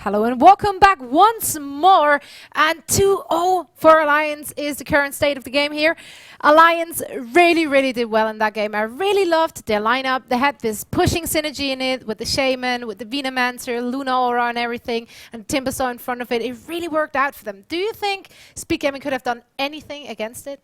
Hello and welcome back once more. And 2-0 for Alliance is the current state of the game here. Alliance really did well in that game. I really loved their lineup. They had this pushing synergy in it with the Shaman, with the Venomancer, Luna Aura and everything, and Timbersaw in front of it. It really worked out for them. Do you think Speed Gaming could have done anything against it?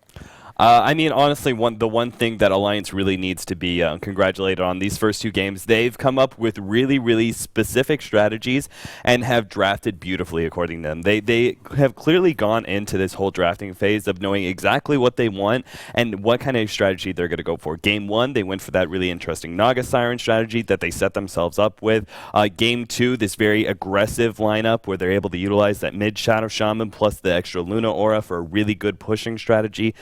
I mean, honestly, the one thing that Alliance really needs to be congratulated on these first two games, they've come up with really specific strategies and have drafted beautifully according to them. They have clearly gone into this whole drafting phase of knowing exactly what they want and what kind of strategy they're going to go for. Game 1, they went for that really interesting Naga Siren strategy that they set themselves up with. Game 2, this very aggressive lineup where they're able to utilize that mid Shadow Shaman plus the extra Luna Aura for a really good pushing strategy.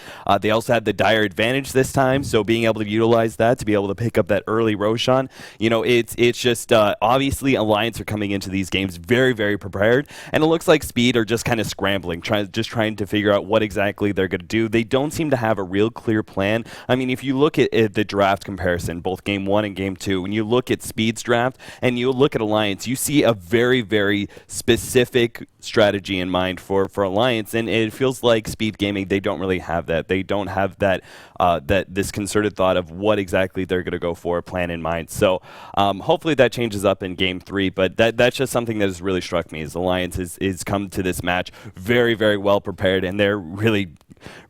They also had the dire advantage this time, so being able to utilize that to be able to pick up that early Roshan, you know, it's just obviously Alliance are coming into these games very prepared, and it looks like Speed are just kind of scrambling, trying to figure out what exactly they're going to do. They don't seem to have a real clear plan. I mean, if you look at the draft comparison, both Game 1 and Game 2, when you look at Speed's draft and you look at Alliance, you see a very specific strategy in mind for Alliance, and it feels like Speed Gaming, they don't really have that. They don't have that this concerted thought of what exactly they're going to go for, a plan in mind. So hopefully that changes up in Game 3, but that's just something that has really struck me, is Alliance is come to this match very well prepared, and they're really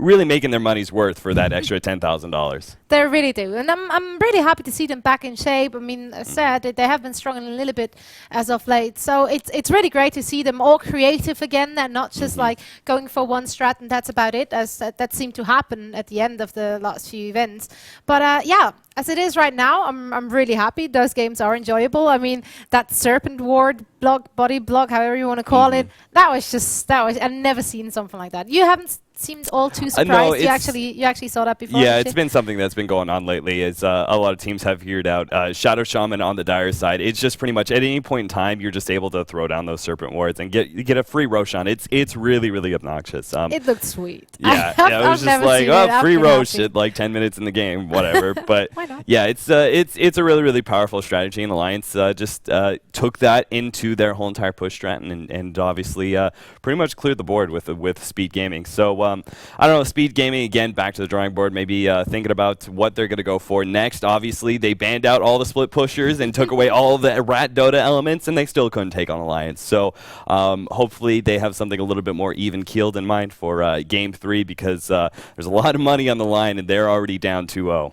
making their money's worth for that extra $10,000. They really do, and I'm really happy to see them back in shape. I mean, as said, they have been struggling a little bit as of late, so it's really great to see them all creative again and not just like going for one strat and that's about it, as that seemed to happen at the end of the last few events. But yeah, as it is right now, I'm really happy. Those games are enjoyable. I mean, that Serpent Ward block, body block, however you want to call it, I've never seen something like that. You haven't seemed all too surprised. No, you actually saw that before. Yeah, it's been something that's been going on lately. Is a lot of teams have figured out Shadow Shaman on the dire side. It's just pretty much at any point in time you're just able to throw down those Serpent Wards and get a free Roshan. It's really obnoxious. It looked sweet. Yeah, it was just like, oh, free Rosh at like 10 minutes in the game, whatever. But yeah, it's a really powerful strategy, and Alliance just took that into their whole entire push strat and obviously pretty much cleared the board with Speed Gaming. So I don't know, Speed Gaming, again, back to the drawing board, maybe thinking about what they're going to go for next. Obviously, they banned out all the split pushers and took away all the rat DOTA elements, and they still couldn't take on Alliance. So hopefully they have something a little bit more even-keeled in mind for Game 3, because there's a lot of money on the line, and they're already down 2-0.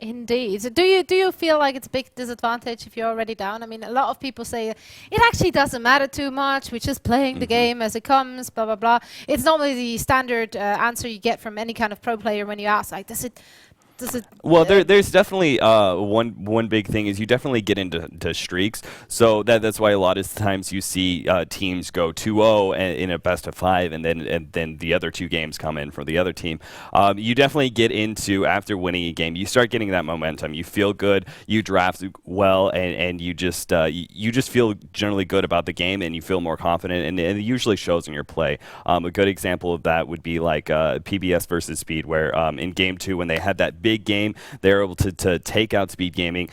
Indeed. So do you feel like it's a big disadvantage if you're already down? I mean, a lot of people say it actually doesn't matter too much. We're just playing the game as it comes, blah, blah, blah. It's normally the standard answer you get from any kind of pro player when you ask, like, does it... Well, there's definitely one big thing is you definitely get into streaks. So that's why a lot of times you see teams go 2-0 in a best of 5, and then the other two games come in for the other team. You definitely get into, after winning a game, you start getting that momentum. You feel good, you draft well, and you just feel generally good about the game, and you feel more confident, and it usually shows in your play. A good example of that would be like PBS versus Speed, where in Game 2, when they had that big game, they were able to take out Speed Gaming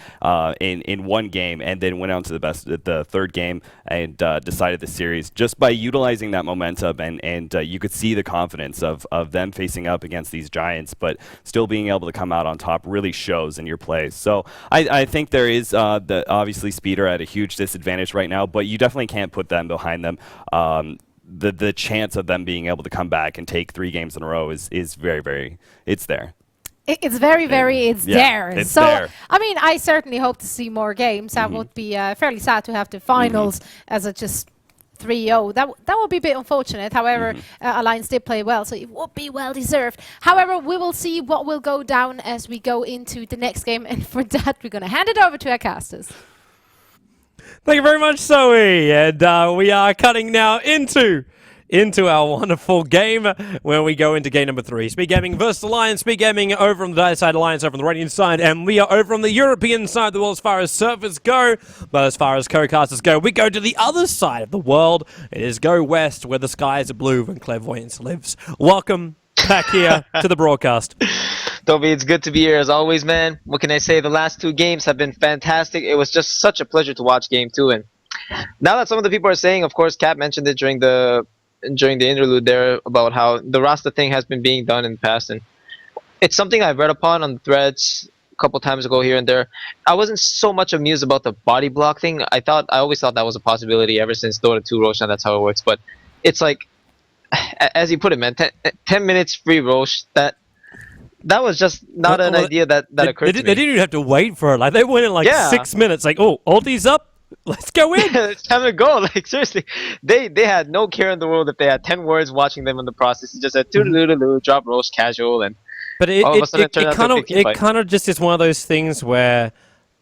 in one game, and then went on to the third game and decided the series just by utilizing that momentum, and you could see the confidence of them facing up against these giants, but still being able to come out on top really shows in your play. So I think there is obviously Speed are at a huge disadvantage right now, but you definitely can't put them behind them. The chance of them being able to come back and take 3 games in a row is very it's there. It's very there. It's so, there. I mean, I certainly hope to see more games. That would be fairly sad to have the finals as a just 3-0. That would be a bit unfortunate. However, Alliance did play well, so it would be well deserved. However, we will see what will go down as we go into the next game, and for that, we're going to hand it over to our casters. Thank you very much, Zoe. And we are cutting now into our wonderful game where we go into game number 3. Speed Gaming versus Alliance. Speed Gaming over on the dire side, Alliance over on the Radiant side, and we are over on the European side of the world as far as servers go. But as far as co-casters go, we go to the other side of the world. It is Go West, where the skies are blue and clairvoyance lives. Welcome back here to the broadcast. Toby, it's good to be here as always, man. What can I say? The last 2 games have been fantastic. It was just such a pleasure to watch Game 2, and now that some of the people are saying, of course, Kat mentioned it during the interlude there about how the Rasta thing has been being done in the past, and it's something I've read upon on the threads a couple times ago here and there. I wasn't so much amused about the body block thing. I always thought that was a possibility ever since Dota 2 Roshan. That's how it works. But it's like, as you put it, man, 10 minutes free Rosh. That was just not an idea that occurred to me. They didn't even have to wait for it. Like they went in like 6 minutes. Like, oh, all these up. Let's go in. It's time to go. Like seriously, they had no care in the world if they had 10 words watching them in the process. It just said doo drop Rosh casual and. But it kind of just is one of those things where,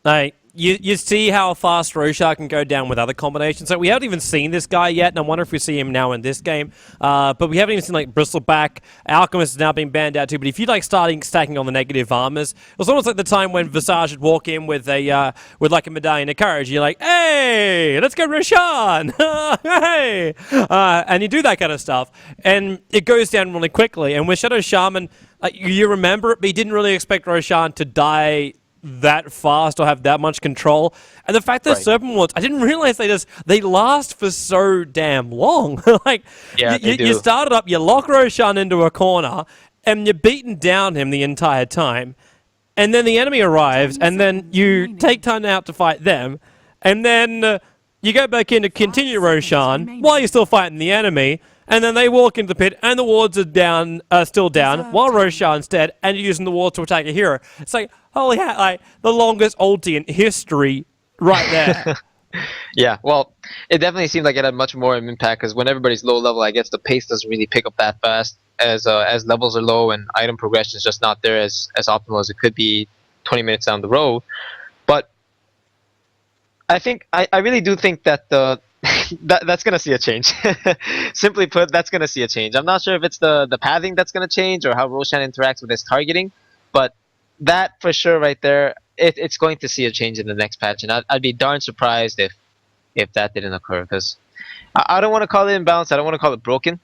like, you see how fast Roshan can go down with other combinations. So we haven't even seen this guy yet, and I wonder if we see him now in this game. But we haven't even seen, like, Bristleback. Alchemist is now being banned out too. But if you like stacking on the negative armors, it was almost like the time when Visage would walk in with like a medallion of courage. You're like, hey, let's go Roshan, hey, and you do that kind of stuff, and it goes down really quickly. And with Shadow Shaman, you remember it, but you didn't really expect Roshan to die that fast or have that much control. And the fact that Serpent Wards, I didn't realize they last for so damn long. Like, you started up, you lock Roshan into a corner, and you're beating down him the entire time. And then the enemy arrives, and then you take time out to fight them, and then you go back in to continue Roshan while you're still fighting the enemy. And then they walk into the pit, and the wards are still down, while Roshan's dead, and you're using the wards to attack a hero. It's like, holy hell, like, the longest ulti in history right there. Yeah, well, it definitely seemed like it had much more of an impact, because when everybody's low level, I guess the pace doesn't really pick up that fast, as levels are low and item progression is just not there as optimal as it could be 20 minutes down the road. But I really do think that that's gonna see a change. Simply put, that's gonna see a change. I'm not sure if it's the pathing that's gonna change or how Roshan interacts with his targeting, but that for sure right there, it's going to see a change in the next patch, and I'd be darn surprised if that didn't occur, because I don't want to call it imbalanced. I don't want to call it broken.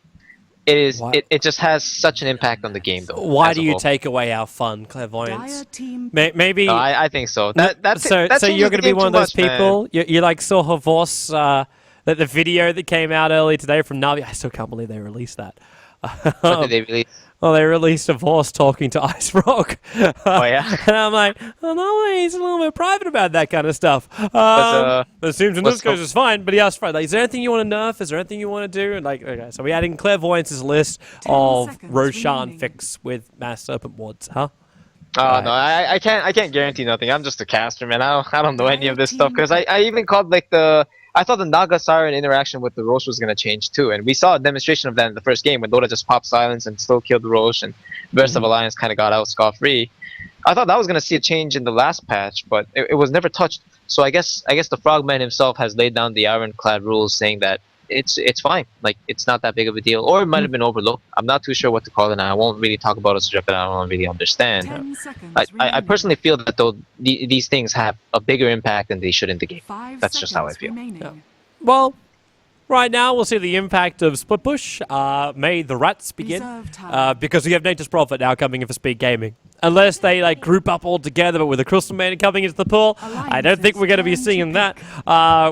It is. It just has such an impact on the game, though. Why do you take away our fun, Clairvoyance? Maybe. No, I think so. So you're going to be one of those people. You like saw her voice. The video that came out earlier today from Navi. I still can't believe they released that. What did they release? Well, they released a voice talking to Ice Rock. Oh, yeah? And I'm like, oh, no, he's a little bit private about that kind of stuff. It seems in this case it's fine, but he asked for, like, is there anything you want to nerf? Is there anything you want to do? And like, okay, so we adding Clairvoyance's list of Roshan fix with Mass Serpent Wards, huh? Oh no, I can't guarantee nothing. I'm just a caster, man. I don't know any of this stuff, because I even called like I thought the Naga Siren interaction with the Rosh was gonna change too, and we saw a demonstration of that in the first game when Dota just popped silence and still killed the Rosh, and the rest of Alliance kind of got out scot-free. I thought that was gonna see a change in the last patch, but it was never touched. So I guess the Frogman himself has laid down the ironclad rules, saying that it's fine. Like, it's not that big of a deal, or it might have been overlooked. I'm not too sure what to call it, and I won't really talk about a subject that I don't really understand. I personally feel that though these things have a bigger impact than they should in the game. That's just how I feel. Yeah. Well, right now we'll see the impact of Split Push. May the rats begin, because we have Nature's Prophet now coming in for speed gaming. Unless they like group up all together, but with a Crystal Maiden coming into the pool, I don't think we're going to be seeing that.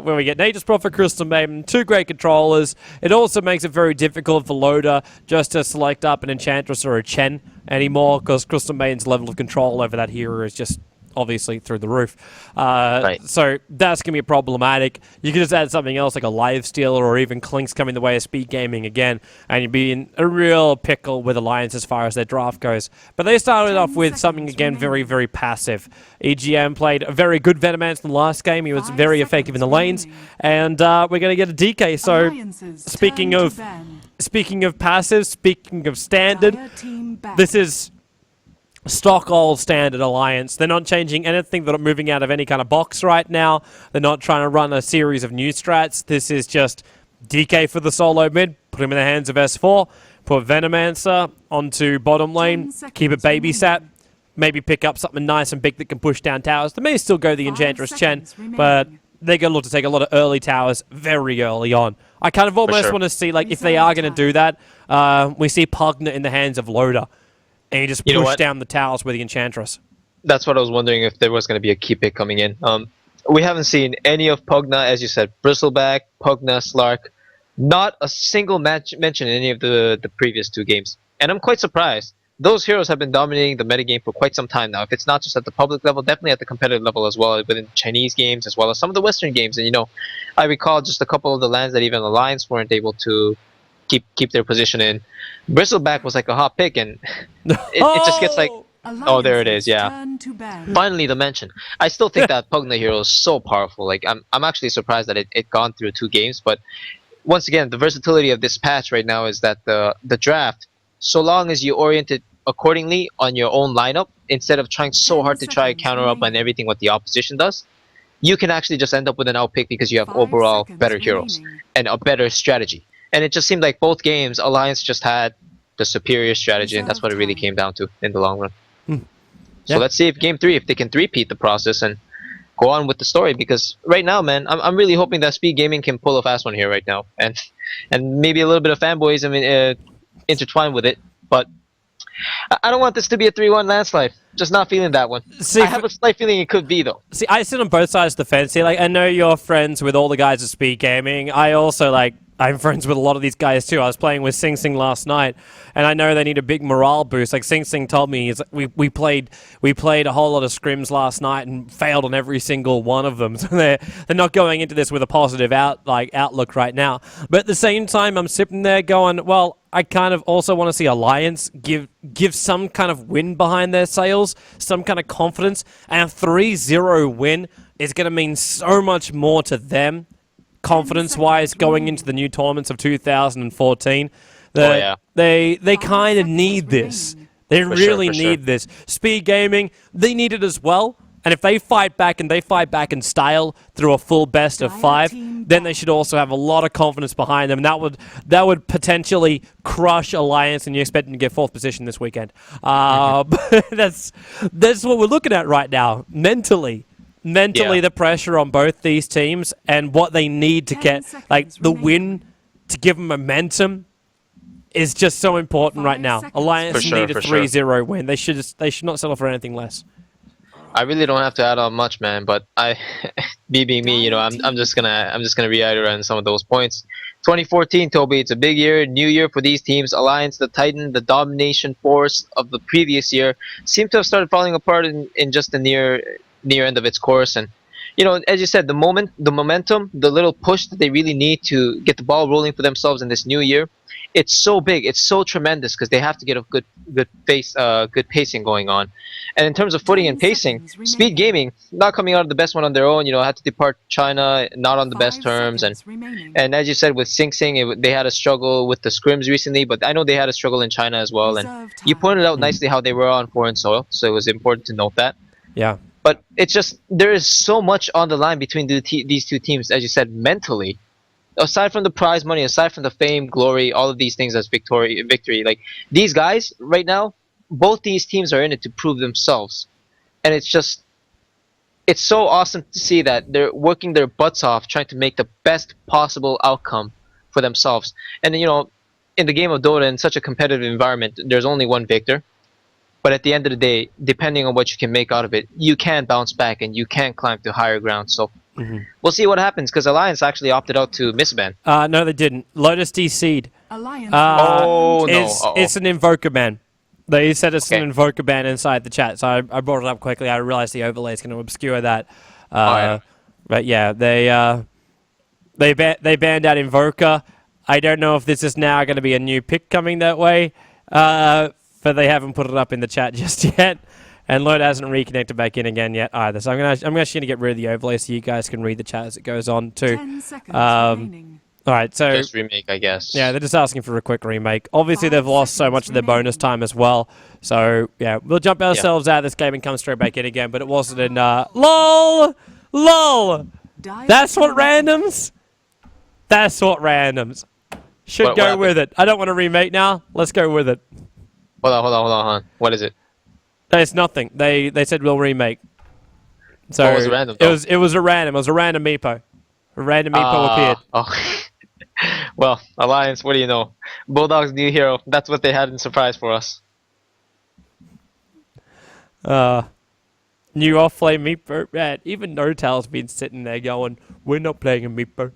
When we get Nature's Prophet, Crystal Maiden, two great controllers, it also makes it very difficult for Loader just to select up an Enchantress or a Chen anymore, because Crystal Maiden's level of control over that hero is just obviously through the roof. So that's going to be problematic. You could just add something else like a Lifestealer or even Clinks coming the way of speed gaming again, and you'd be in a real pickle with Alliance as far as their draft goes. But they started off with something, again, very, very passive. EGM played a very good Venomance in the last game. He was very effective in the lanes, and we're going to get a DK. So speaking of passive, speaking of standard, this is stock old standard Alliance. They're not changing anything. They're not moving out of any kind of box right now. They're not trying to run a series of new strats. This is just DK for the solo mid, put him in the hands of S4, put Venomancer onto bottom lane, keep it babysat, maybe pick up something nice and big that can push down towers. They may still go the Enchantress Chen, but they're going to look to take a lot of early towers very early on. I kind of almost want to see, like, if they are going to do that, we see Pugna in the hands of Loader. And you just push down the towers with the Enchantress. That's what I was wondering, if there was going to be a key pick coming in. we haven't seen any of Pugna, as you said, Bristleback, Pugna, Slark. Not a single match mentioned in any of the previous 2 games. And I'm quite surprised. Those heroes have been dominating the metagame for quite some time now. If it's not just at the public level, definitely at the competitive level as well, within Chinese games as well as some of the Western games. And you know, I recall just a couple of the lands that even Alliance weren't able to keep their position in. Bristleback was like a hot pick, and it just gets like, oh, there it is, yeah. Finally, the mention. I still think that Pugna hero is so powerful. Like, I'm actually surprised that it gone through 2 games. But once again, the versatility of this patch right now is that the draft, so long as you orient it accordingly on your own lineup, instead of trying so hard to try to counter up on everything what the opposition does, you can actually just end up with an outpick because you have overall better heroes and a better strategy. And it just seemed like both games, Alliance just had the superior strategy, and that's what it really came down to in the long run. So let's see if Game 3, if they can three-peat the process and go on with the story, because right now, man, I'm really hoping that Speed Gaming can pull a fast one here right now, and maybe a little bit of fanboys, intertwined with it, but I don't want this to be a 3-1 landslide. Just not feeling that one. See, I have a slight feeling it could be, though. See, I sit on both sides of the fence here. Like, I know you're friends with all the guys at Speed Gaming. I also, I'm friends with a lot of these guys too. I was playing with Sing Sing last night, and I know they need a big morale boost. Like Sing Sing told me, we played a whole lot of scrims last night and failed on every single one of them. So they're not going into this with a positive outlook right now. But at the same time, I'm sitting there going, well, I kind of also want to see Alliance give some kind of win behind their sails, some kind of confidence, and a 3-0 win is going to mean so much more to them, confidence-wise, going into the new tournaments of 2014. They kind of need this. They really need this. Speed Gaming, they need it as well. And if they fight back in style through a full best of 5, then they should also have a lot of confidence behind them. And that would potentially crush Alliance, and you expect them to get 4th position this weekend. But that's what we're looking at right now, mentally. The pressure on both these teams and what they need to get, the win to give them momentum is just so important right now. Alliance need a 3-0 win. They should not settle for anything less. I really don't have to add on much, man. But me being me, you know, I'm just gonna reiterate on some of those points. 2014, Toby, it's a big year, new year for these teams. Alliance, the Titan, the domination force of the previous year, seemed to have started falling apart in just the near end of its course. And you know, as you said, the momentum, the little push that they really need to get the ball rolling for themselves in this new year, it's so big, it's so tremendous, because they have to get a good pacing going on. And in terms of footing and pacing, Speed Gaming not coming out of the best one on their own. You know, had to depart China not on the best terms, and as you said with Sing Sing, they had a struggle with the scrims recently, but I know they had a struggle in China as well. And you pointed out nicely how they were on foreign soil, so it was important to note that. Yeah. But it's just, there is so much on the line between these two teams, as you said, mentally. Aside from the prize money, aside from the fame, glory, all of these things as victory, like these guys right now, both these teams are in it to prove themselves. And it's just, it's so awesome to see that they're working their butts off trying to make the best possible outcome for themselves. And you know, in the game of Dota, in such a competitive environment, there's only one victor. But at the end of the day, depending on what you can make out of it, you can bounce back and you can climb to higher ground. So we'll see what happens, because Alliance actually opted out to misban. No, they didn't. Lotus DC'd. It's an Invoker ban. They said it's an Invoker ban inside the chat, so I brought it up quickly. I realized the overlay is going to obscure that. But yeah, they banned out Invoker. I don't know if this is now going to be a new pick coming that way. But they haven't put it up in the chat just yet, and Lloyd hasn't reconnected back in again yet either. So I'm actually gonna get rid of the overlay so you guys can read the chat as it goes on too. 10 seconds remaining. All right, so Just remake, I guess. yeah, they're just asking for a quick remake. Obviously, they've lost so much of their bonus time as well. So yeah, we'll jump ourselves out of this game and come straight back in again. But it wasn't in. LOL. That's what randoms. Should go happened? with it. I don't want to remake now. Let's go with it. Hold on. What is it? It's nothing. They said we'll remake. So What was random, it was a random. It was a random meepo. A random meepo appeared. Well, Alliance, what do you know? Bulldog's new hero. That's what they had in surprise for us. new offlane Meepo, man, even No-Tail's been sitting there going, we're not playing a Meepo.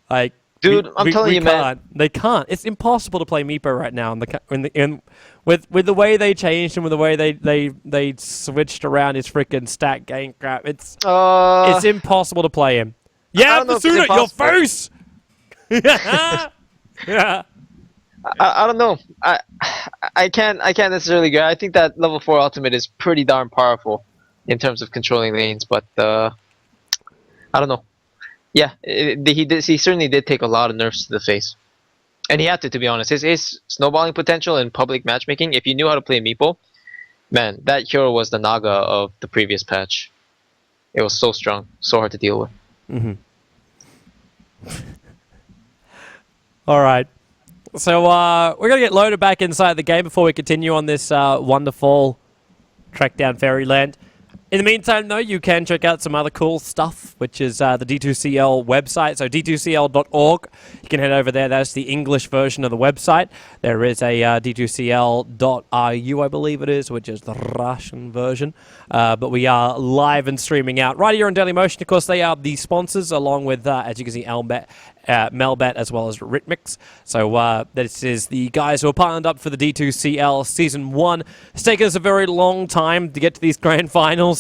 Like, Dude, I'm telling you, man. can't. They can't. It's impossible to play Meepo right now with the way they changed and with the way they switched around his freaking stat game crap. It's impossible to play him. Yeah, Basuna, your face! Yeah. I don't know. I can't necessarily go. I think that level 4 ultimate is pretty darn powerful in terms of controlling lanes, but I don't know. Yeah, he certainly did take a lot of nerfs to the face, and he had to be honest. His snowballing potential in public matchmaking, if you knew how to play Meepo, man, that hero was the Naga of the previous patch. It was so strong, so hard to deal with. All right. So we're going to get loaded back inside the game before we continue on this wonderful trek down Fairyland. In the meantime, though, you can check out some other cool stuff, which is the D2CL website, so d2cl.org. You can head over there. That's the English version of the website. There is a d2cl.ru, I believe it is, which is the Russian version. But we are live and streaming out right here on Dailymotion. Of course, they are the sponsors, along with, as you can see, Melbet, as well as Ritmix. So this is the guys who are partnered up for the D2CL Season 1. It's taken us a very long time to get to these grand finals.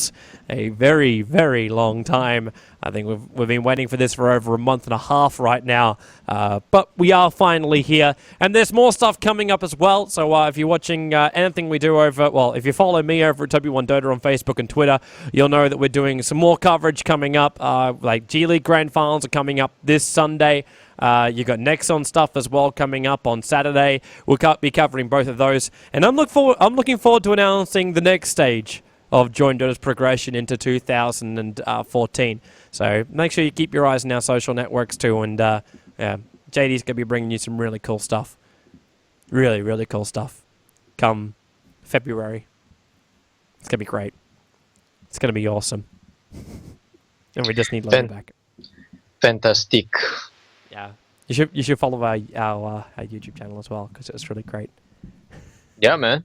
A very, very long time. I think we've been waiting for this for over a month and a half right now. But we are finally here. And there's more stuff coming up as well. So if you're watching anything we do over... Well, if you follow me over at TobiOne DOTA on Facebook and Twitter, you'll know that we're doing some more coverage coming up. Like G League Grand Finals are coming up this Sunday. You got Nexon stuff as well coming up on Saturday. We'll be covering both of those. And I'm looking forward to announcing the next stage of Join Dota's progression into 2014. So make sure you keep your eyes on our social networks too. And yeah, JD's going to be bringing you some really cool stuff. Really, really cool stuff. Come February. It's going to be great. It's going to be awesome. And we just need Logan back. Fantastic. Yeah. You should follow our YouTube channel as well, because it's really great. Yeah, man.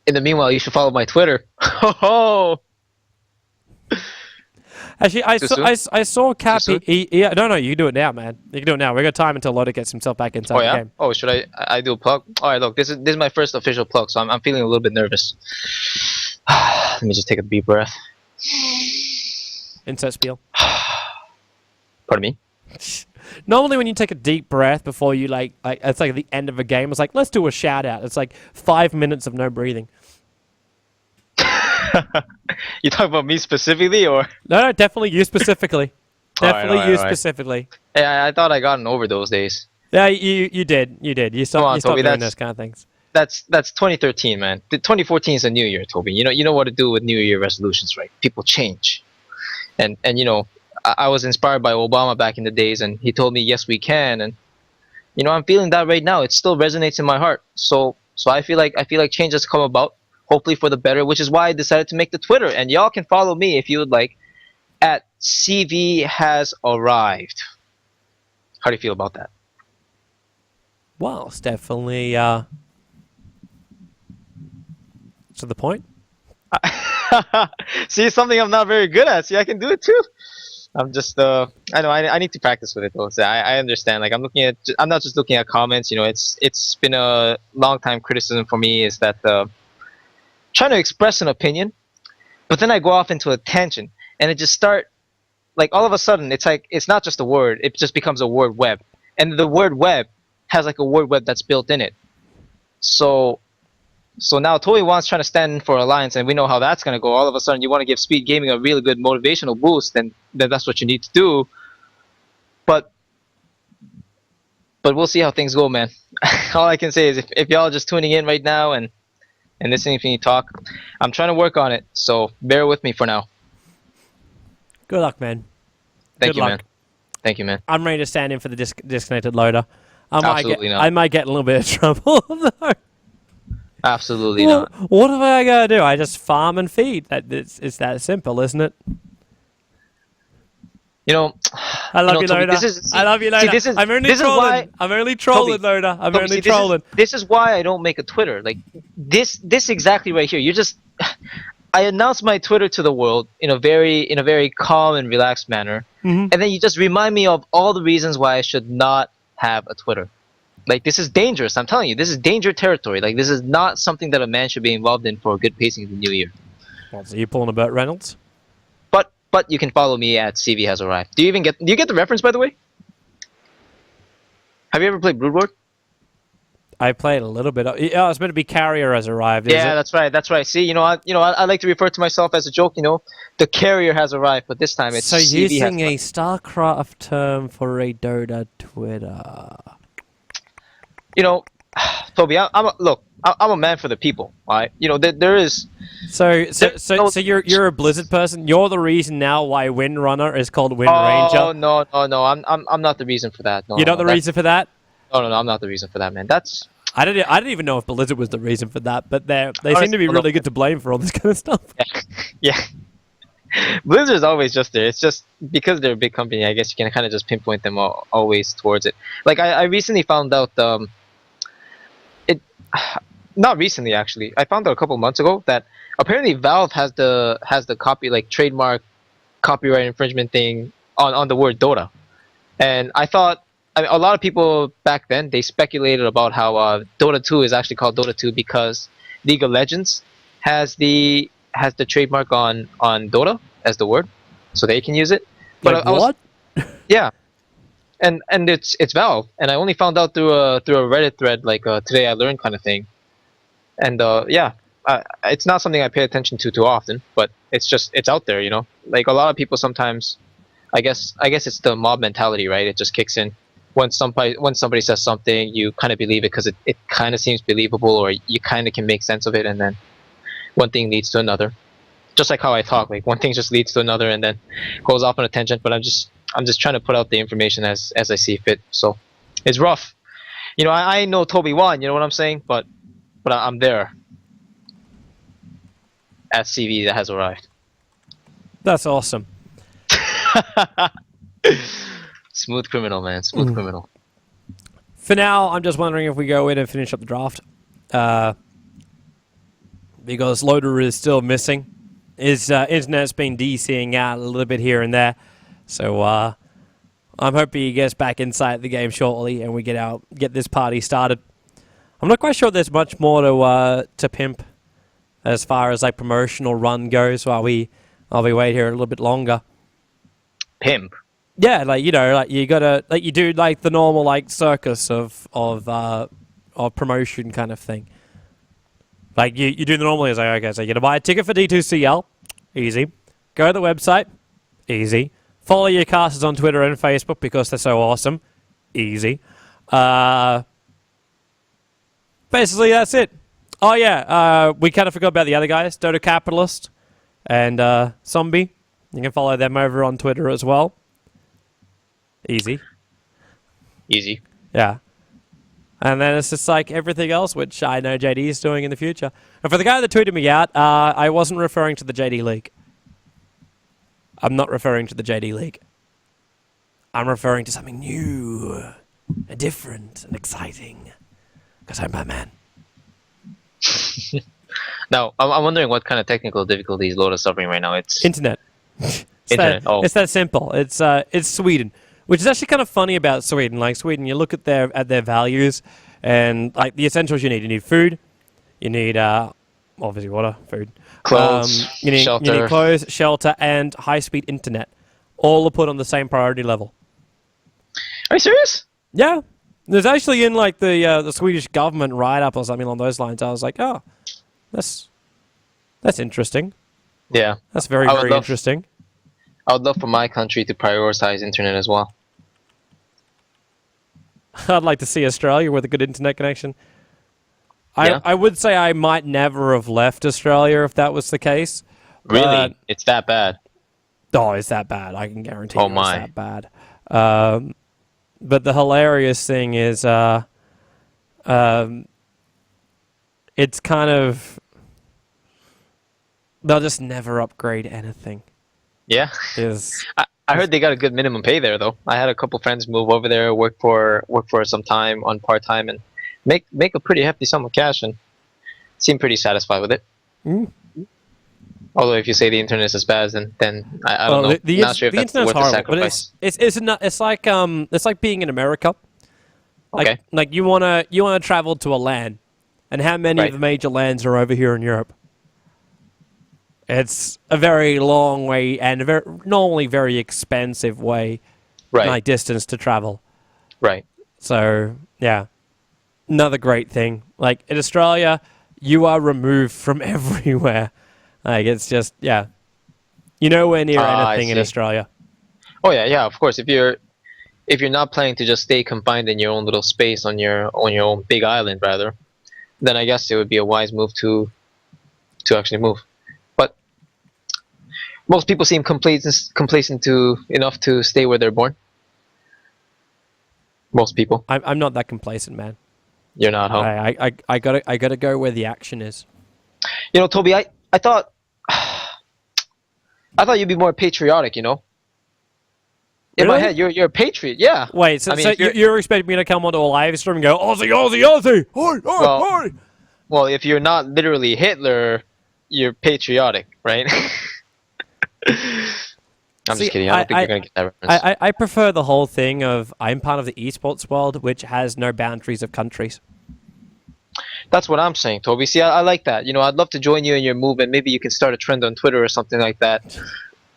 In the meanwhile, you should follow my Twitter. Oh. Actually, I saw Cap. No, you can do it now, man. You can do it now. We're gonna time until Loda gets himself back inside the game. Oh, should I do a plug? All right, look, this is my first official plug, so I'm feeling a little bit nervous. Let me just take a deep breath. Insert spiel. Pardon me. Normally, when you take a deep breath before you like it's like at the end of a game, it's like, let's do a shout out. It's like 5 minutes of no breathing. You talking about me specifically, or? No, definitely you specifically. Definitely you specifically. Yeah, I thought I got over those days. Yeah, you did. You stopped Toby, doing those kind of things. That's 2013, man. 2014 is a new year, Toby. You know what to do with New Year resolutions, right? People change, and you know. I was inspired by Obama back in the days, and he told me, yes, we can. And, you know, I'm feeling that right now. It still resonates in my heart. So I feel like change has come about, hopefully for the better, which is why I decided to make the Twitter. And y'all can follow me if you would like at CV has arrived. How do you feel about that? Well, it's definitely to the point. See, something I'm not very good at. See, I can do it too. I'm just I know I need to practice with it though. So I understand. Like I'm not just looking at comments. You know, it's been a long time criticism for me is that trying to express an opinion, but then I go off into a tangent and it just start like all of a sudden it's like it's not just a word. It just becomes a word web, and the word web has like a word web that's built in it. So now TobiOne's trying to stand in for Alliance, and we know how that's going to go. All of a sudden, you want to give Speed Gaming a really good motivational boost, then that's what you need to do. But we'll see how things go, man. All I can say is if y'all are just tuning in right now and listening to me talk, I'm trying to work on it, so bear with me for now. Good luck, man. Thank you, man. Thank you, man. I'm ready to stand in for the disconnected loader. Absolutely not. I might get in a little bit of trouble, though. Absolutely not. What am I going to do? I just farm and feed. It's that simple, isn't it? You know, I love you, Loda. I love you, Loda. I'm only trolling. I'm only trolling, Loda. I'm only trolling. This is why I don't make a Twitter. Like this exactly right here. I announce my Twitter to the world in a very calm and relaxed manner, and then you just remind me of all the reasons why I should not have a Twitter. Like, this is dangerous. I'm telling you, this is danger territory. Like, this is not something that a man should be involved in for a good pacing of the new year. Well, so you pulling a Burt Reynolds? But you can follow me at CV has arrived. Do you get the reference, by the way? Have you ever played Brood War? I played a little bit. Oh, it's meant to be Carrier has arrived. Is Yeah, it? that's right. That's right. See, I like to refer to myself as a joke. The carrier has arrived, but this time it's So CV using has a StarCraft term for a Dota Twitter. Toby, I'm a man for the people. All right, there is. So you're a Blizzard person. You're the reason now why Windrunner is called Wind Oh Ranger. no, I'm not the reason for that. No, You're not the reason for that. No, I'm not the reason for that, man. That's. I didn't even know if Blizzard was the reason for that, but they seem to be really good to blame for all this kind of stuff. Yeah. Blizzard's always just there. It's just because they're a big company. I guess you can kind of just pinpoint them always towards it. Like I recently found out. Not recently, actually. I found out a couple months ago that apparently Valve has the trademark copyright infringement thing on the word Dota, and I thought a lot of people back then they speculated about how Dota 2 is actually called Dota 2 because League of Legends has the trademark on Dota as the word, so they can use it. But What? Yeah. And it's Valve, and I only found out through a Reddit thread like today I learned kind of thing, and it's not something I pay attention to too often, but it's out there, Like a lot of people sometimes, I guess it's the mob mentality, right? It just kicks in when somebody says something, you kind of believe it because it kind of seems believable, or you kind of can make sense of it, and then one thing leads to another. Just like how I talk, like one thing just leads to another, and then goes off on a tangent. But I'm just trying to put out the information as I see fit. So it's rough. I know TobiOne, you know what I'm saying? But I'm there. At CV that has arrived. That's awesome. Smooth criminal, man. Smooth criminal. For now, I'm just wondering if we go in and finish up the draft. Because Loader is still missing. His internet's been DCing out a little bit here and there. So I'm hoping he gets back inside the game shortly and we get this party started. I'm not quite sure there's much more to pimp as far as like promotional run goes while we wait here a little bit longer. Pimp. Yeah, like you gotta you do like the normal like circus of promotion kind of thing. Like you do the normal. It's like, okay, so you're gonna buy a ticket for D2CL, easy. Go to the website, easy. Follow your casters on Twitter and Facebook because they're so awesome, easy. Basically, that's it. Oh yeah, we kind of forgot about the other guys, Dota Capitalist and Zombie. You can follow them over on Twitter as well. Easy. Yeah. And then it's just like everything else, which I know JD is doing in the future. And for the guy that tweeted me out, I wasn't referring to the JD League. I'm not referring to the JD League. I'm referring to something new, and different, and exciting. Because I'm Batman. Now, I'm wondering what kind of technical difficulties Loda is suffering right now. It's Internet. Internet. It's that simple. It's Sweden, which is actually kind of funny about Sweden. Like Sweden, you look at their values, and like the essentials you need. You need food. You need obviously water, food, clothes, shelter. You need clothes, shelter, and high-speed internet. All are put on the same priority level. Are you serious? Yeah. There's actually in like the Swedish government write-up or something along those lines. I was like, oh, that's interesting. Yeah. That's very interesting. I would love for my country to prioritize internet as well. I'd like to see Australia with a good internet connection. Yeah. I would say I might never have left Australia if that was the case. Really? It's that bad? Oh, it's that bad. I can guarantee Oh you my. it's that bad. But the hilarious thing is it's kind of... They'll just never upgrade anything. Yeah. I heard they got a good minimum pay there, though. I had a couple friends move over there, work for some time on part-time, and make a pretty hefty sum of cash, and seem pretty satisfied with it. Although if you say the internet is as bad, then I don't Well, know. the Not sure if that's internet's worth the horrible, but sacrifice. it's like being in America. Okay. Like you wanna travel to a land, and how many Right. of the major lands are over here in Europe? It's a very long way and a normally very expensive way, Right. like distance to travel. Right. So yeah, another great thing. Like in Australia, you are removed from everywhere. Like it's just you're nowhere near I anything in see. Australia. Oh yeah. Of course, if you're not planning to just stay confined in your own little space on your own big island, rather, then I guess it would be a wise move to actually move. But most people seem complacent to enough to stay where they're born. Most people. I'm not that complacent, man. You're not, huh? I gotta go where the action is. You know, Toby, I thought I thought you'd be more patriotic. You know. In my Really? head, you're a patriot. Yeah. Wait, so, I mean, so if you're- you're expecting me to come onto a live stream and go Aussie, Aussie, Aussie? Oi, oi, Well, oi! Well, if you're not literally Hitler, you're patriotic, right? I'm See, just kidding. I don't think you're gonna get that reference. I prefer the whole thing of I'm part of the esports world, which has no boundaries of countries. That's what I'm saying, Toby. See, I like that. You know, I'd love to join you in your movement. Maybe you can start a trend on Twitter or something like that.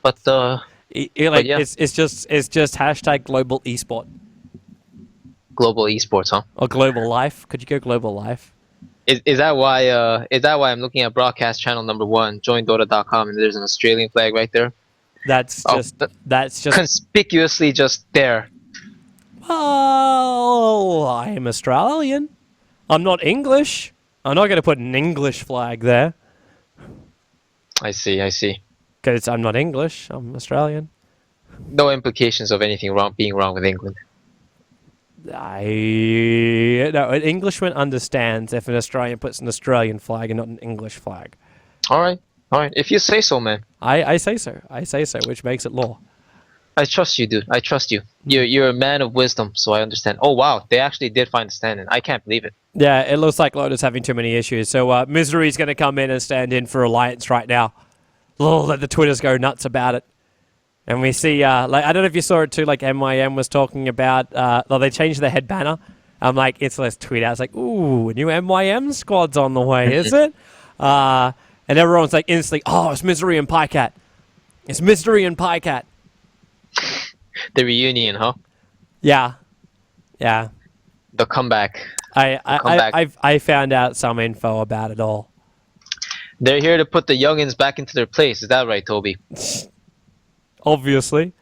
But Like yeah. it's just hashtag global esport global esports, huh? or global life. Could you go global life? Is that why I'm looking at broadcast channel number 1, join DOTA.com, and there's an Australian flag right there, That's Oh, just th- that's just. conspicuously just there. Well, I am Australian. I'm not English. I'm not going to put an English flag there I see. because I'm not English. I'm Australian. No implications of anything being wrong with England. No, an Englishman understands if an Australian puts an Australian flag and not an English flag. All right. If you say so, man. I say so. I say so, which makes it law. I trust you, dude. I trust you. You're a man of wisdom, so I understand. Oh wow, they actually did find a stand-in. I can't believe it. Yeah, it looks like Lotus having too many issues. So Misery's going to come in and stand in for Alliance right now. Let the Twitters go nuts about it. And we see, like I don't know if you saw it too, like MYM was talking about, they changed the head banner. I'm like, it's let's tweet out. It's like, ooh, a new MYM squad's on the way, is it? And everyone's like instantly, oh, it's Misery and Pycat. It's Misery and Pycat. The reunion, huh? Yeah. The comeback. I found out some info about it all. They're here to put the youngins back into their place. Is that right, Toby? Obviously.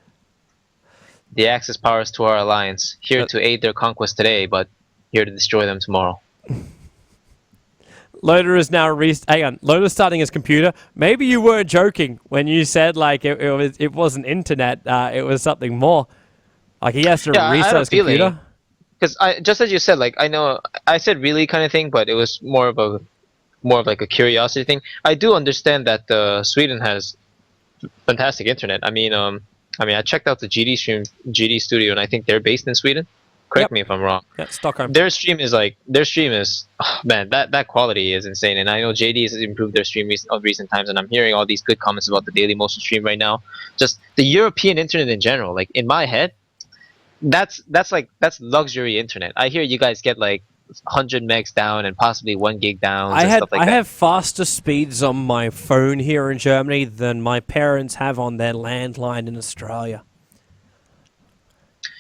The Axis powers to our alliance, here to aid their conquest today, but here to destroy them tomorrow. Loader is now hang on. Loader's starting his computer. Maybe you were joking when you said like it wasn't internet. It was something more. Like he has to Yeah, I restart had a his computer. feeling. Because just as you said, like I know I said really kind of thing, but it was more of like a curiosity thing. I do understand that Sweden has fantastic internet. I mean, I checked out the GD studio, and I think they're based in Sweden. Correct me if I'm wrong. Yeah, Stockholm. Their stream is oh, man, that quality is insane. And I know JD has improved their stream of recent times, and I'm hearing all these good comments about the Daily Motion stream right now. Just the European internet in general, like in my head, that's luxury internet. I hear you guys get like 100 megs down and possibly 1 gig down. I stuff like that. have faster speeds on my phone here in Germany than my parents have on their landline in Australia.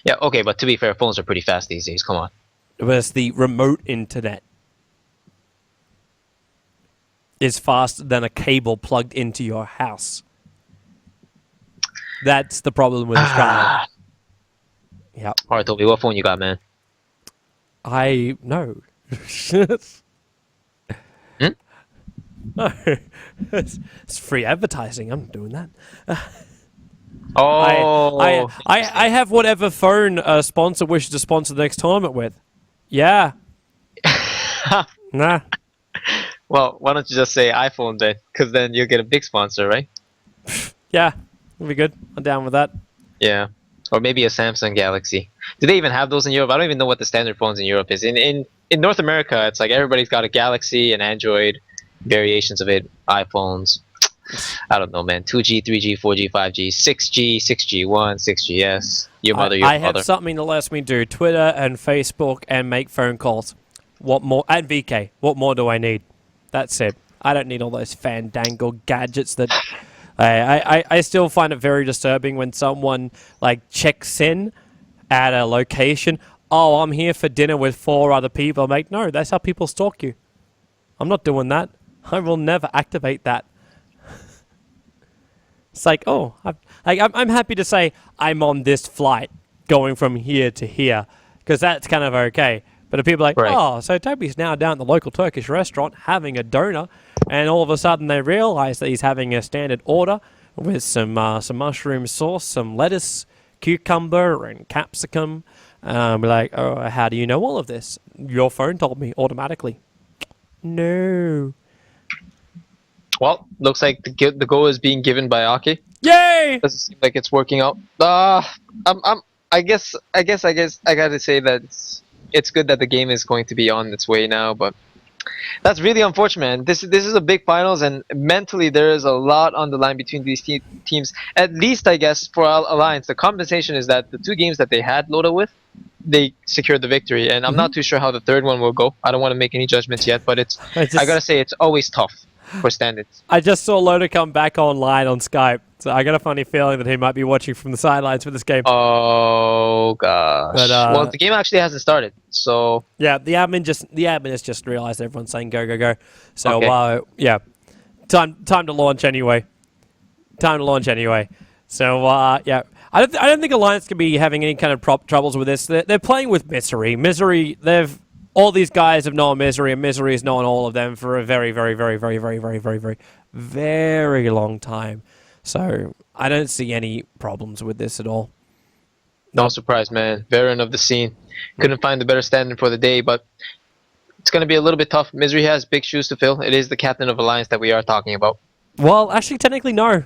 Yeah, okay, but to be fair, phones are pretty fast these days. Come on. Whereas the remote internet is faster than a cable plugged into your house. That's the problem with Australia. Yep. All right, Toby, what phone you got, man? I know. No. It's free advertising. I'm doing that. Oh, I have whatever phone a sponsor wishes to sponsor the next tournament with. Yeah. Nah. well, why don't you just say iPhone then? Because then you'll get a big sponsor, right? Yeah. It'll be good. I'm down with that. Yeah. Or maybe a Samsung Galaxy. Do they even have those in Europe? I don't even know what the standard phones in Europe is. In North America, it's like everybody's got a Galaxy and Android variations of it, iPhones. I don't know, man. 2G, 3G, 4G, 5G, 6G, 6G1, 6GS. Your mother, your I father. have something that lets me do Twitter and Facebook and make phone calls. What more? And VK. What more do I need? That's it. I don't need all those fandangle gadgets that... I still find it very disturbing when someone like checks in at a location. Oh, I'm here for dinner with 4 other people. I'm like, no, that's how people stalk you. I'm not doing that. I will never activate that. It's like, oh, I'm happy to say I'm on this flight going from here to here because that's kind of okay. But if people are like, Right. oh, so Toby's now down at the local Turkish restaurant having a donor, and all of a sudden they realize that he's having a standard order with some mushroom sauce, some lettuce, cucumber, and capsicum. We're like, oh, how do you know all of this? Your phone told me automatically. No. Well, looks like the goal is being given by Aki. Yay! Doesn't seem like it's working out. I guess I gotta say that it's good that the game is going to be on its way now, but that's really unfortunate, man. This is a big finals, and mentally there is a lot on the line between these teams. At least, I guess, for our Alliance, the compensation is that the 2 games that they had Loda with, they secured the victory, and I'm not too sure how the 3rd one will go. I don't want to make any judgments yet, but I gotta say it's always tough for standards. I just saw Loda come back online on Skype, so I got a funny feeling that he might be watching from the sidelines for this game. Oh gosh. But, well, the game actually hasn't started, so Yeah, the admin has just realised everyone's saying go go go. So Okay. yeah, time to launch anyway. So yeah, I don't think Alliance can be having any kind of troubles with this. They're playing with Misery. All these guys have known Misery, and Misery has known all of them for a very, very, very, very, very, very, very, very, very long time. So I don't see any problems with this at all. no surprise, man. Veteran of the scene. Couldn't find a better stand-in for the day, but it's going to be a little bit tough. Misery has big shoes to fill. It is the captain of Alliance that we are talking about. Well, actually, technically, no.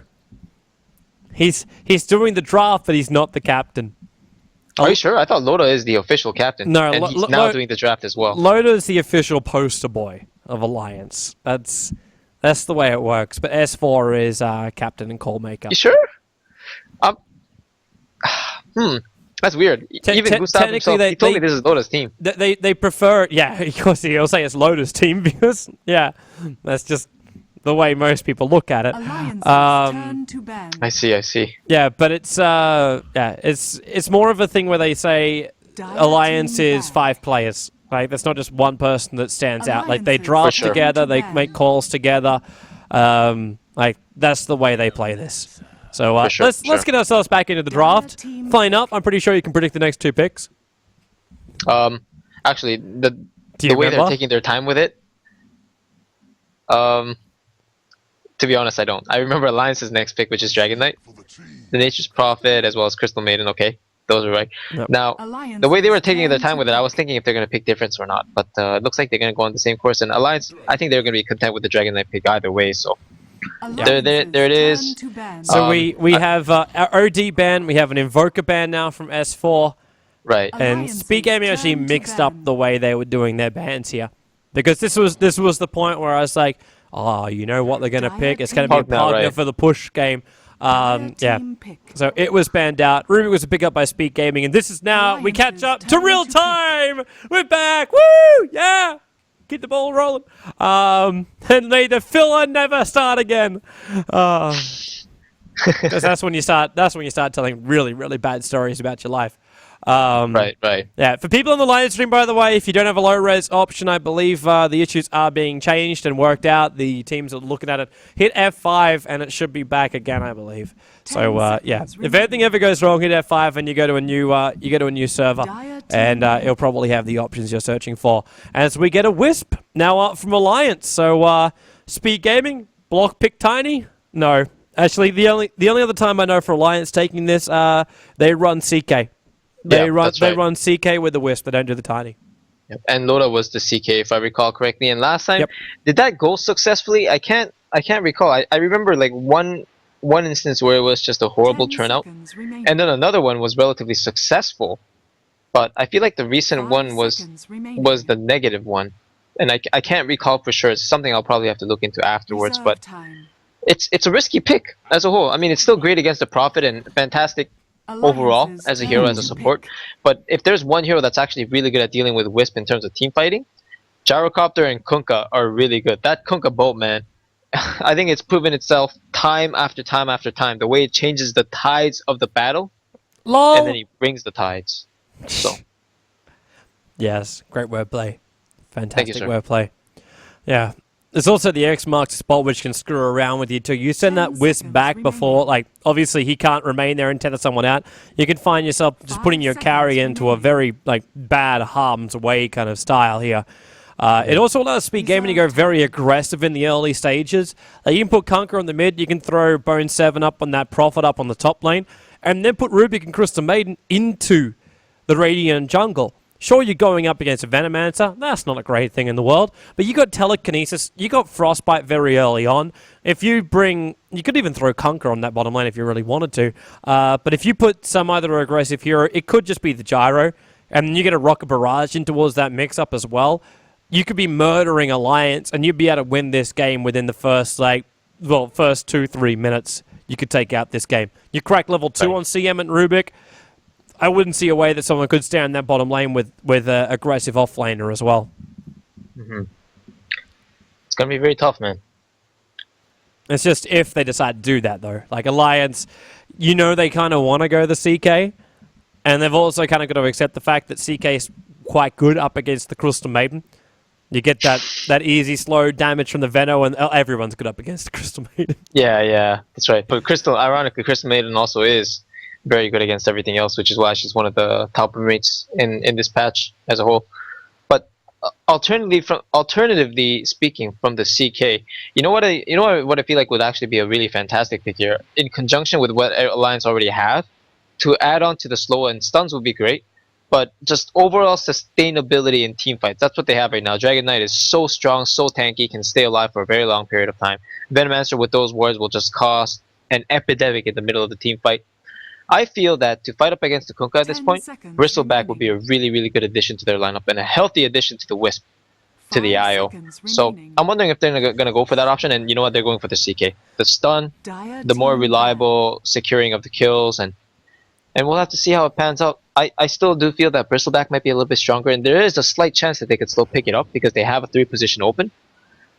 He's doing the draft, but he's not the captain. Are you sure? I thought Loda is the official captain. No, and he's now doing the draft as well. Loda's the official poster boy of Alliance. That's the way it works. But S4 is captain and call maker. You sure? That's weird. Even Gustav himself, he told me this is Loda's team. They prefer, yeah, of course he'll say it's Loda's team because, yeah, that's just the way most people look at it. Turn to ban. I see. Yeah, but it's more of a thing where they say Alliance is 5 players. Like, that's not just one person that stands out. Like, they draft sure. together, they make calls together. Like, that's the way they play this. So let's get ourselves back into the draft. Funny enough, I'm pretty sure you can predict the next 2 picks. Actually, the Do you way they're remember? taking their time with it, to be honest, I don't. I remember Alliance's next pick, which is Dragon Knight, the Nature's Prophet, as well as Crystal Maiden. Okay, those are right. Yep. Now, the way they were taking their time with it, I was thinking if they're going to pick difference or not. But it looks like they're going to go on the same course. And Alliance, I think they're going to be content with the Dragon Knight pick either way. So there it is. So we have our OD ban, we have an Invoker ban now from S4. Right. And Alliances Speed Gaming actually turn to mixed up ban. the way they were doing their bans here. Because this was the point where I was like, oh, you know what they're going to pick? It's going to be a Pugna, partner right. for the push game. Yeah. Team pick. So it was banned out. Ruby was a pick up by Speed Gaming. And this is now, we catch up to Alliances real turn to time. We're back. Woo! Yeah. Keep the ball rolling. And may the filler never start again. Because that's when you start telling really, really bad stories about your life. Right. Yeah, for people on the live stream, by the way, if you don't have a low-res option, I believe the issues are being changed and worked out. The teams are looking at it. Hit F5, and it should be back again, I believe. So, yeah, if anything ever goes wrong, hit F5, and you go to a new server, and it'll probably have the options you're searching for. As we get a Wisp now up from Alliance. So, Speed Gaming, block pick Tiny? No. Actually, the only other time I know for Alliance taking this, they run CK. They run CK with the Wisp. They don't do the Tiny. Yep. And Loda was the CK, if I recall correctly. And last time, Yep. did that go successfully? I can't recall. I remember like one instance where it was just a horrible turnout, and then another one was relatively successful. But I feel like the recent one was the negative one, and I can't recall for sure. It's something I'll probably have to look into afterwards. But it's a risky pick as a whole. I mean, it's still great against the Prophet and fantastic overall as a hero, as a support. But if there's one hero that's actually really good at dealing with Wisp in terms of team fighting, Gyrocopter and Kunkka are really good. That Kunkka bolt, man, I think it's proven itself time after time after time. The way it changes the tides of the battle, LOL. and then he brings the tides. So, yes, great wordplay. Thank you, Fantastic sir. wordplay. Yeah. There's also the X marks a spot which can screw around with you too. You send that 10 Wisp seconds back remaining. before, like, obviously he can't remain there and tether someone out. You can find yourself just 5 putting your carry seconds into a remaining. very, like, bad harm's way kind of style here. It also allows Speed Gaming to go very aggressive in the early stages. You can put Kunkka on the mid, you can throw Bone 7 up on that Prophet up on the top lane, and then put Rubik and Crystal Maiden into the Radiant jungle. Sure, you're going up against a Venomancer. That's not a great thing in the world. But you got Telekinesis. You got Frostbite very early on. If you bring... You could even throw Kunkka on that bottom lane if you really wanted to. But if you put some other aggressive hero, it could just be the Gyro. And you get a Rocket Barrage in towards that mix-up as well. You could be murdering Alliance, and you'd be able to win this game within the first, first 2-3 minutes. You could take out this game. You crack level 2 on CM and Rubik. I wouldn't see a way that someone could stay on that bottom lane with an aggressive offlaner as well. It's gonna be very tough, man. It's just if they decide to do that, though. Like, Alliance, you know they kind of want to go the CK, and they've also kind of got to accept the fact that CK is quite good up against the Crystal Maiden. You get that easy, slow damage from the Veno, and everyone's good up against the Crystal Maiden. Yeah, that's right. But ironically, Crystal Maiden also is very good against everything else, which is why she's one of the top rates in this patch as a whole. But alternatively speaking, from the CK, you know what I feel like would actually be a really fantastic pick here, in conjunction with what Alliance already have, to add on to the slow and stuns would be great. But just overall sustainability in team fights, that's what they have right now. Dragon Knight is so strong, so tanky, can stay alive for a very long period of time. Venomancer with those wards will just cause an epidemic in the middle of the team fight. I feel that to fight up against the Kunkka at this 10 point, seconds Bristleback would remaining. be a really, really good addition to their lineup and a healthy addition to the Wisp, to the 5 IO. seconds So remaining. I'm wondering if they're going to go for that option, and you know what, they're going for the CK. The stun, Dire the more team reliable securing of the kills, and we'll have to see how it pans out. I still do feel that Bristleback might be a little bit stronger, and there is a slight chance that they could still pick it up because they have a 3 position open.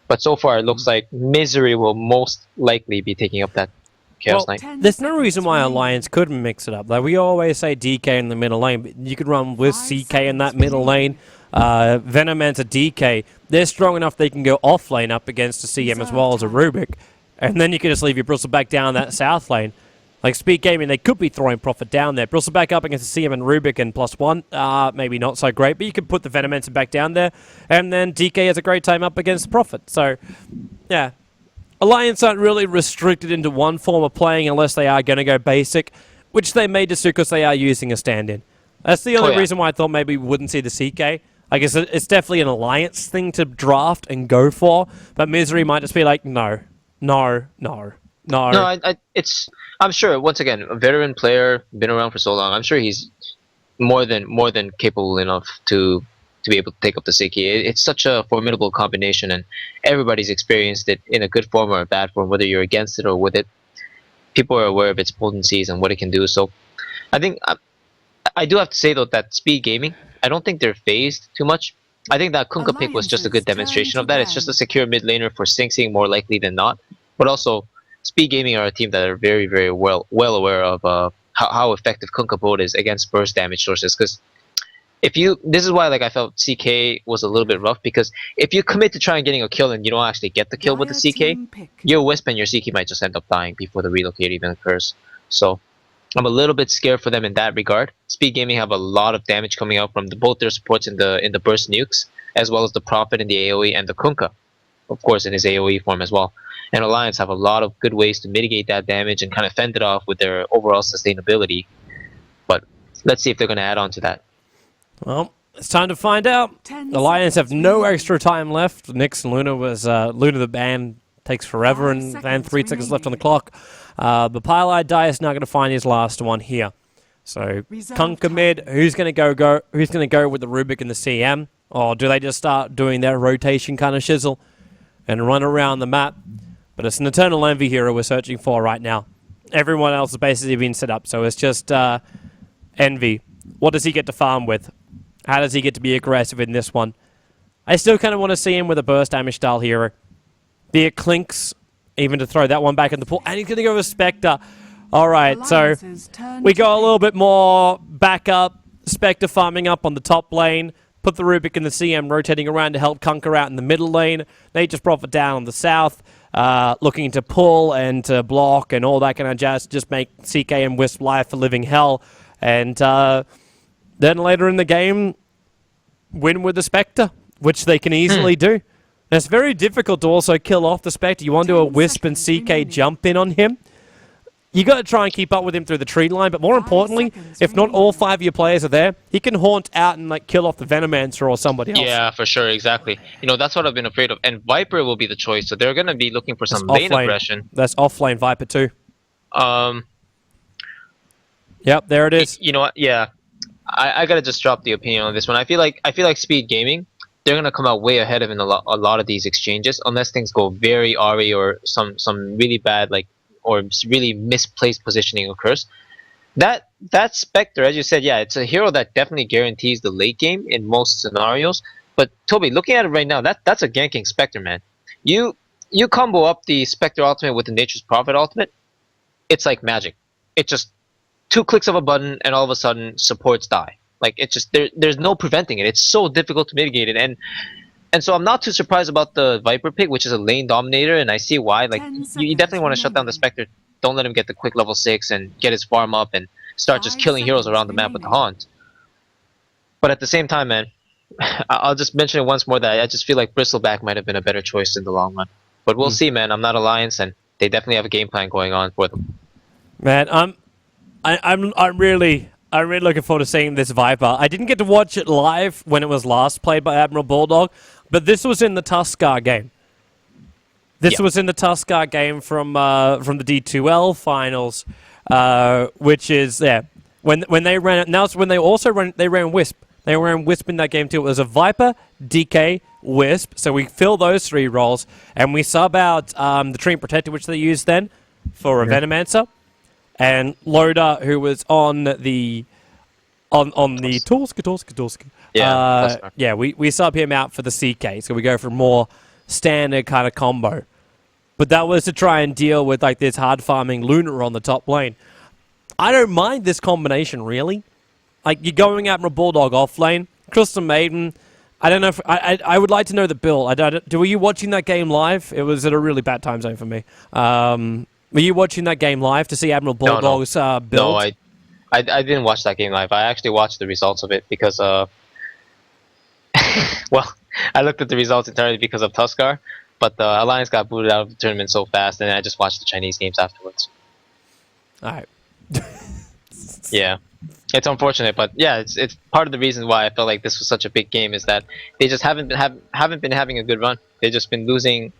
But so far, it looks like Misery will most likely be taking up that Chaos Knight. 10 There's no seconds reason why remaining. Alliance couldn't mix it up. Like, we always say DK in the middle lane, but you could run with 5 CK in that seconds middle lane. Venomancer DK, they're strong enough they can go off lane up against a CM as well as a Rubik. And then you can just leave your Bristleback down that south lane. Like, Speed Gaming, they could be throwing Prophet down there. Bristleback up against the CM and Rubik and +1, maybe not so great, but you could put the Venomancer back down there. And then DK has a great time up against Prophet. So, yeah. Alliance aren't really restricted into one form of playing unless they are going to go basic, which they may just do because they are using a stand-in. That's the only yeah. reason why I thought maybe we wouldn't see the CK. I guess it's definitely an Alliance thing to draft and go for, but Misery might just be like, no. No, I'm sure, once again, a veteran player, been around for so long, I'm sure he's more than capable enough to be able to take up the CK. It's such a formidable combination, and everybody's experienced it in a good form or a bad form, whether you're against it or with it. People are aware of its potencies and what it can do. So I think I do have to say, though, that Speed Gaming, I don't think they're phased too much. I think that Kunkka pick was just a good demonstration of that. It's just a secure mid laner for Sing Sing more likely than not. But also, Speed Gaming are a team that are very, very well aware of how effective Kunkka bolt is against burst damage sources. Because this is why I felt CK was a little bit rough, because if you commit to trying getting a kill and you don't actually get the kill with the Dire CK, team pick. your Wisp and your CK might just end up dying before the relocate even occurs. So I'm a little bit scared for them in that regard. Speed Gaming have a lot of damage coming out from both their supports in the burst nukes, as well as the Prophet in the AoE and the Kunkka, of course, in his AoE form as well. And Alliance have a lot of good ways to mitigate that damage and kind of fend it off with their overall sustainability. But let's see if they're going to add on to that. Well, it's time to find out. 10 Alliance have seconds no remaining. extra time left. Nyx and Luna Luna the ban takes forever, 5 and then seconds 3 seconds left on the remaining. clock. The Pile-Eyed Die is now going to find his last one here. So Reserve Kunkka mid, time. who's going to go with the Rubik and the CM, or do they just start doing their rotation kind of shizzle and run around the map? But it's an Eternal Envy hero we're searching for right now. Everyone else has basically been set up, so it's just Envy. What does he get to farm with? How does he get to be aggressive in this one? I still kind of want to see him with a burst damage style hero. Be it Clinks, even to throw that one back in the pool. And he's going to go with Spectre. Alright, so we go a little bit more backup. Spectre farming up on the top lane. Put the Rubik in the CM rotating around to help Conquer out in the middle lane. Nature's Prophet down on the south. Looking to pull and to block and all that kind of jazz. Just make CK and Wisp life a living hell. And then later in the game, win with the Spectre, which they can easily do. And it's very difficult to also kill off the Spectre. You want to do a Wisp and CK jump in on him. You got to try and keep up with him through the tree line, but more importantly, if not all 5 of your players are there, he can haunt out and like kill off the Venomancer or somebody else. Yeah, for sure, exactly. You know, that's what I've been afraid of. And Viper will be the choice, so they're going to be looking for some lane aggression. That's off-lane Viper too. Yep, there it is. You know what? Yeah, I gotta just drop the opinion on this one. I feel like Speed Gaming, they're gonna come out way ahead of in a lot of these exchanges, unless things go very RE or some really bad or really misplaced positioning occurs. That Spectre, as you said, yeah, it's a hero that definitely guarantees the late game in most scenarios. But Toby, looking at it right now, that's a ganking Spectre, man. You combo up the Spectre ultimate with the Nature's Prophet ultimate, it's like magic. It just 2 clicks of a button and all of a sudden supports die. Like it's just there's no preventing it. It's so difficult to mitigate it, and so I'm not too surprised about the Viper pick, which is a lane dominator, and I see why. Like you definitely want to shut down the Spectre. Don't let him get the quick level 6 and get his farm up and start just killing heroes around the map with the Haunt. But at the same time, man, I'll just mention it once more that I just feel like Bristleback might have been a better choice in the long run. But we'll see, man. I'm not Alliance, and they definitely have a game plan going on for them. Man, I'm really looking forward to seeing this Viper. I didn't get to watch it live when it was last played by Admiral Bulldog, but this was in the Tuskar game. This was in the Tuskar game from the D2L finals, which is when they ran it. Now it's when they also ran Wisp. They ran Wisp in that game too. It was a Viper, DK, Wisp. So we fill those 3 roles, and we sub out the Treant Protector, which they used then for a Venomancer. And Loda, who was on the Torsk. Yeah, we sub him out for the CK, so we go for more standard kind of combo. But that was to try and deal with like this hard farming Lunar on the top lane. I don't mind this combination really. Like you're going Admiral Bulldog off lane, Crystal Maiden. I don't know if I would like to know the build. Were you watching that game live? It was at a really bad time zone for me. Were you watching that game live to see Admiral Bulldog's build? No, I didn't watch that game live. I actually watched the results of it because well, I looked at the results entirely because of Tuskar, but the Alliance got booted out of the tournament so fast, and I just watched the Chinese games afterwards. All right. Yeah, it's unfortunate, but yeah, it's part of the reason why I felt like this was such a big game is that they just haven't been having a good run. They've just been losing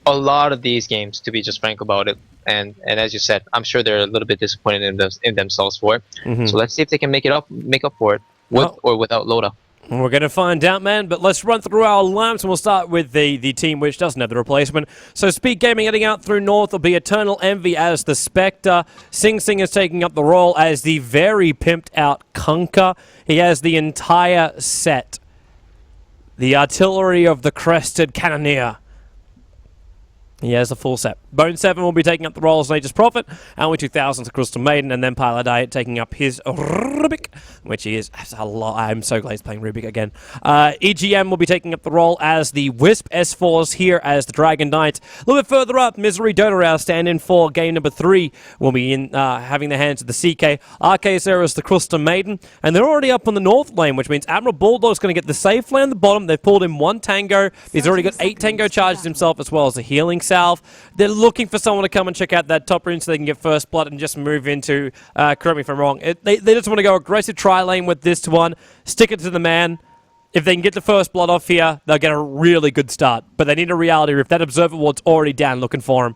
a lot of these games, to be just frank about it. And as you said, I'm sure they're a little bit disappointed in themselves for it. So let's see if they can make up for it with or without Loda. We're going to find out, man, but let's run through our lineups, and we'll start with the team which doesn't have the replacement. So Speed Gaming heading out through North will be Eternal Envy as the Spectre. Sing Sing is taking up the role as the very pimped out Conquer. He has the entire set. The artillery of the Crested Cannoneer. He has a full set. Bone 7 will be taking up the role as Nature's Prophet, Alwi 2000 to Crystal Maiden, and then Paladite taking up his Rubik, which he is a lot. I'm so glad he's playing Rubik again. EGM will be taking up the role as the Wisp. S4s here as the Dragon Knight. A little bit further up, Misery DOTA, our stand-in for game number 3, will be in having the hands of the CK. RK is the Crystal Maiden, and they're already up on the North lane, which means Admiral Bulldog's going to get the safe lane on the bottom. They've pulled in 1 Tango. He's already got 8 Tango charges himself, as well as a healing salve. They're looking for someone to come and check out that top rune so they can get first blood and just move into, correct me if I'm wrong, they just want to go aggressive tri-lane with this one, stick it to the man. If they can get the first blood off here, they'll get a really good start. But they need a reality if that Observer Ward's already down looking for him.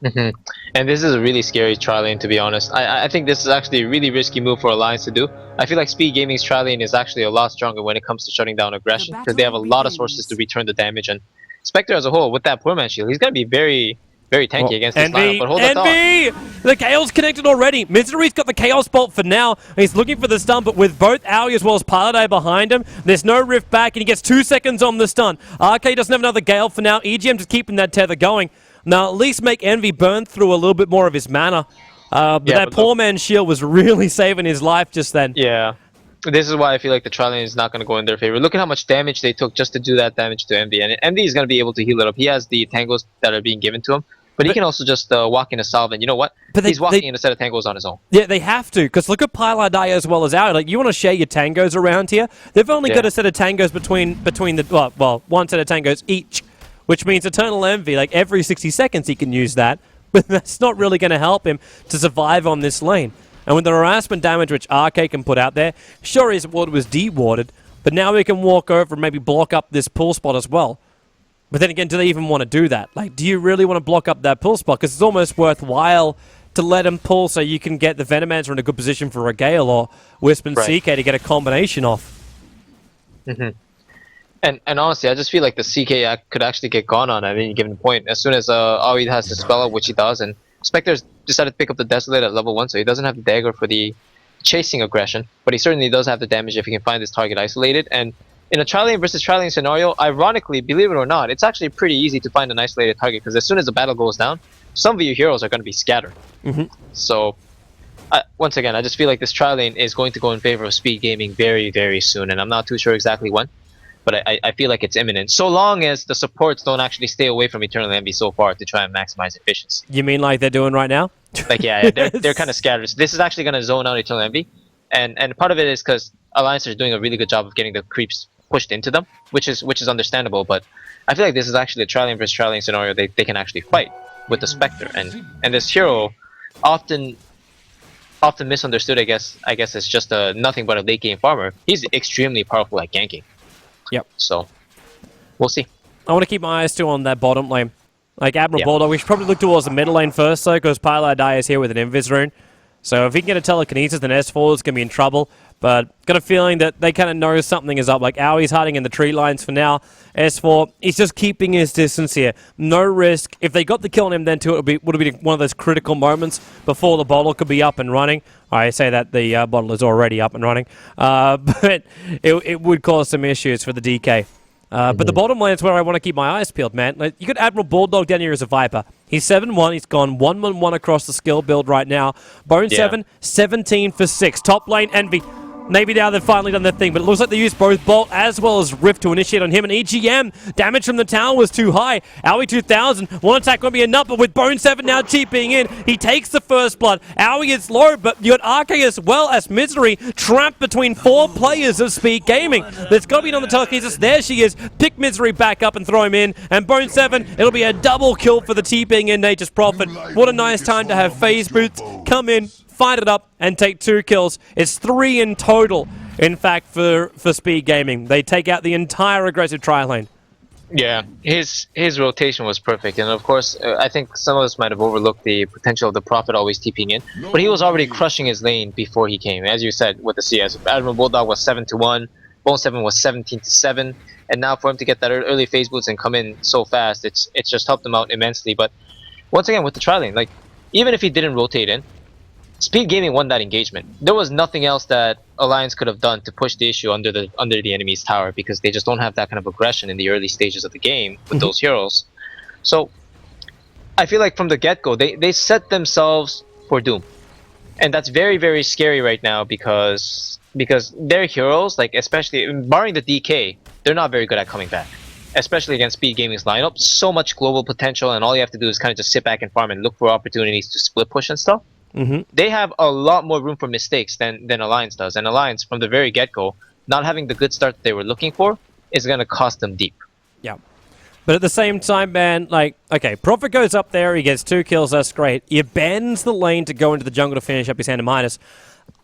And this is a really scary tri-lane, to be honest. I think this is actually a really risky move for Alliance to do. I feel like Speed Gaming's tri-lane is actually a lot stronger when it comes to shutting down aggression, because they have a lot of sources to return the damage, and Spectre as a whole, with that poor man shield, he's going to be very, very tanky against this lineup. But hold the thought. Envy! The Chaos connected already. Misery's got the Chaos Bolt for now. He's looking for the stun, but with both Aoi as well as Pilot behind him, there's no rift back, and he gets 2 seconds on the stun. RK doesn't have another Gale for now. EGM just keeping that tether going. Now, at least make Envy burn through a little bit more of his mana. But that poor man's shield was really saving his life just then. Yeah. This is why I feel like the Tri-Lane is not going to go in their favor. Look at how much damage they took just to do that damage to Envy. And Envy is going to be able to heal it up. He has the tangles that are being given to him. But he can also just walk in a salve, and you know what? He's walking in a set of tangos on his own. Yeah, they have to, because look at Pilar as well as Aoi. Like, you want to share your tangos around here? They've only got a set of tangos between the... Well, one set of tangos each, which means Eternal Envy, like, every 60 seconds he can use that. But that's not really going to help him to survive on this lane. And with the harassment damage which RK can put out there, sure his ward was de-warded, but now we can walk over and maybe block up this pull spot as well. But then again, do they even want to do that? Like, do you really want to block up that pull spot? Because it's almost worthwhile to let him pull so you can get the Venomancer in a good position for a Gale or Wisp and CK to get a combination off. And honestly, I just feel like the CK could actually get gone on at any given point. As soon as Aoi has the spell up, which he does, and Spectre's decided to pick up the Desolate at level 1, so he doesn't have the dagger for the chasing aggression, but he certainly does have the damage if he can find his target isolated. And in a Tri-Lane versus Tri-Lane scenario, ironically, believe it or not, it's actually pretty easy to find an isolated target, because as soon as the battle goes down, some of your heroes are going to be scattered. So, once again, I just feel like this Tri-Lane is going to go in favor of speed gaming very, very soon, and I'm not too sure exactly when, but I feel like it's imminent, so long as the supports don't actually stay away from Eternal Envy so far to try and maximize efficiency. You mean like they're doing right now? Like, yeah, they're kind of scattered. So this is actually going to zone out Eternal Envy, and part of it is because Alliance is doing a really good job of getting the creeps pushed into them, which is understandable, but I feel like this is actually a Tri-Lane versus Tri-Lane scenario they can actually fight with the Spectre, and this hero often misunderstood, I guess it's just nothing but a late game farmer. He's extremely powerful at ganking. Yep. So, we'll see. I want to keep my eyes too on that bottom lane. Like Admiral Bulldog, we should probably look towards the middle lane first, though, because Pilar is here with an Invis rune. So if he can get a telekinesis, then S4 is going to be in trouble. But got a feeling that they kind of know something is up. Like Aoi's hiding in the tree lines for now. S4, he's just keeping his distance here. No risk. If they got the kill on him then too, it would have been one of those critical moments before the bottle could be up and running. I say that the bottle is already up and running. But it would cause some issues for the DK. But the bottom lane is where I want to keep my eyes peeled, man. Like, you got Admiral Bulldog down here as a Viper. He's 7-1. He's gone 1-1-1 across the skill build right now. Bone 7, 17 for 6. Top lane, Envy. Maybe now they've finally done their thing, but it looks like they used both Bolt as well as Rift to initiate on him. And EGM, damage from the tower was too high. Aoi 2000, one attack won't be enough, but with Bone 7 now cheaping in, he takes the first blood. Aoi is low, but you got RK as well as Misery trapped between 4 players of Speed Gaming. There's got to be on the telekinesis. There she is. Pick Misery back up and throw him in. And Bone 7, it'll be a double kill for the TPing in Nature's Prophet. What a nice time to have Phase Boots come in, fight it up, and take 2 kills. It's 3 in total, in fact, for Speed Gaming. They take out the entire aggressive tri-lane. Yeah, his rotation was perfect, and of course, I think some of us might have overlooked the potential of the Prophet always TPing in, but he was already crushing his lane before he came. As you said, with the CS, Admiral Bulldog was 7-1, Bone 7 was 17-7, and now for him to get that early phase boots and come in so fast, it's just helped him out immensely. But once again, with the tri-lane, like, even if he didn't rotate in, Speed Gaming won that engagement. There was nothing else that Alliance could have done to push the issue under the enemy's tower, because they just don't have that kind of aggression in the early stages of the game with those heroes. So I feel like from the get-go, they set themselves for doom. And that's very, very scary right now, because their heroes, like, especially barring the DK, they're not very good at coming back. Especially against Speed Gaming's lineup. So much global potential, and all you have to do is kind of just sit back and farm and look for opportunities to split push and stuff. They have a lot more room for mistakes than Alliance does. And Alliance, from the very get-go, not having the good start that they were looking for is going to cost them deep. Yeah. But at the same time, man, like, okay, Prophet goes up there, he gets 2 kills, that's great. He abandons the lane to go into the jungle to finish up his hand of minus.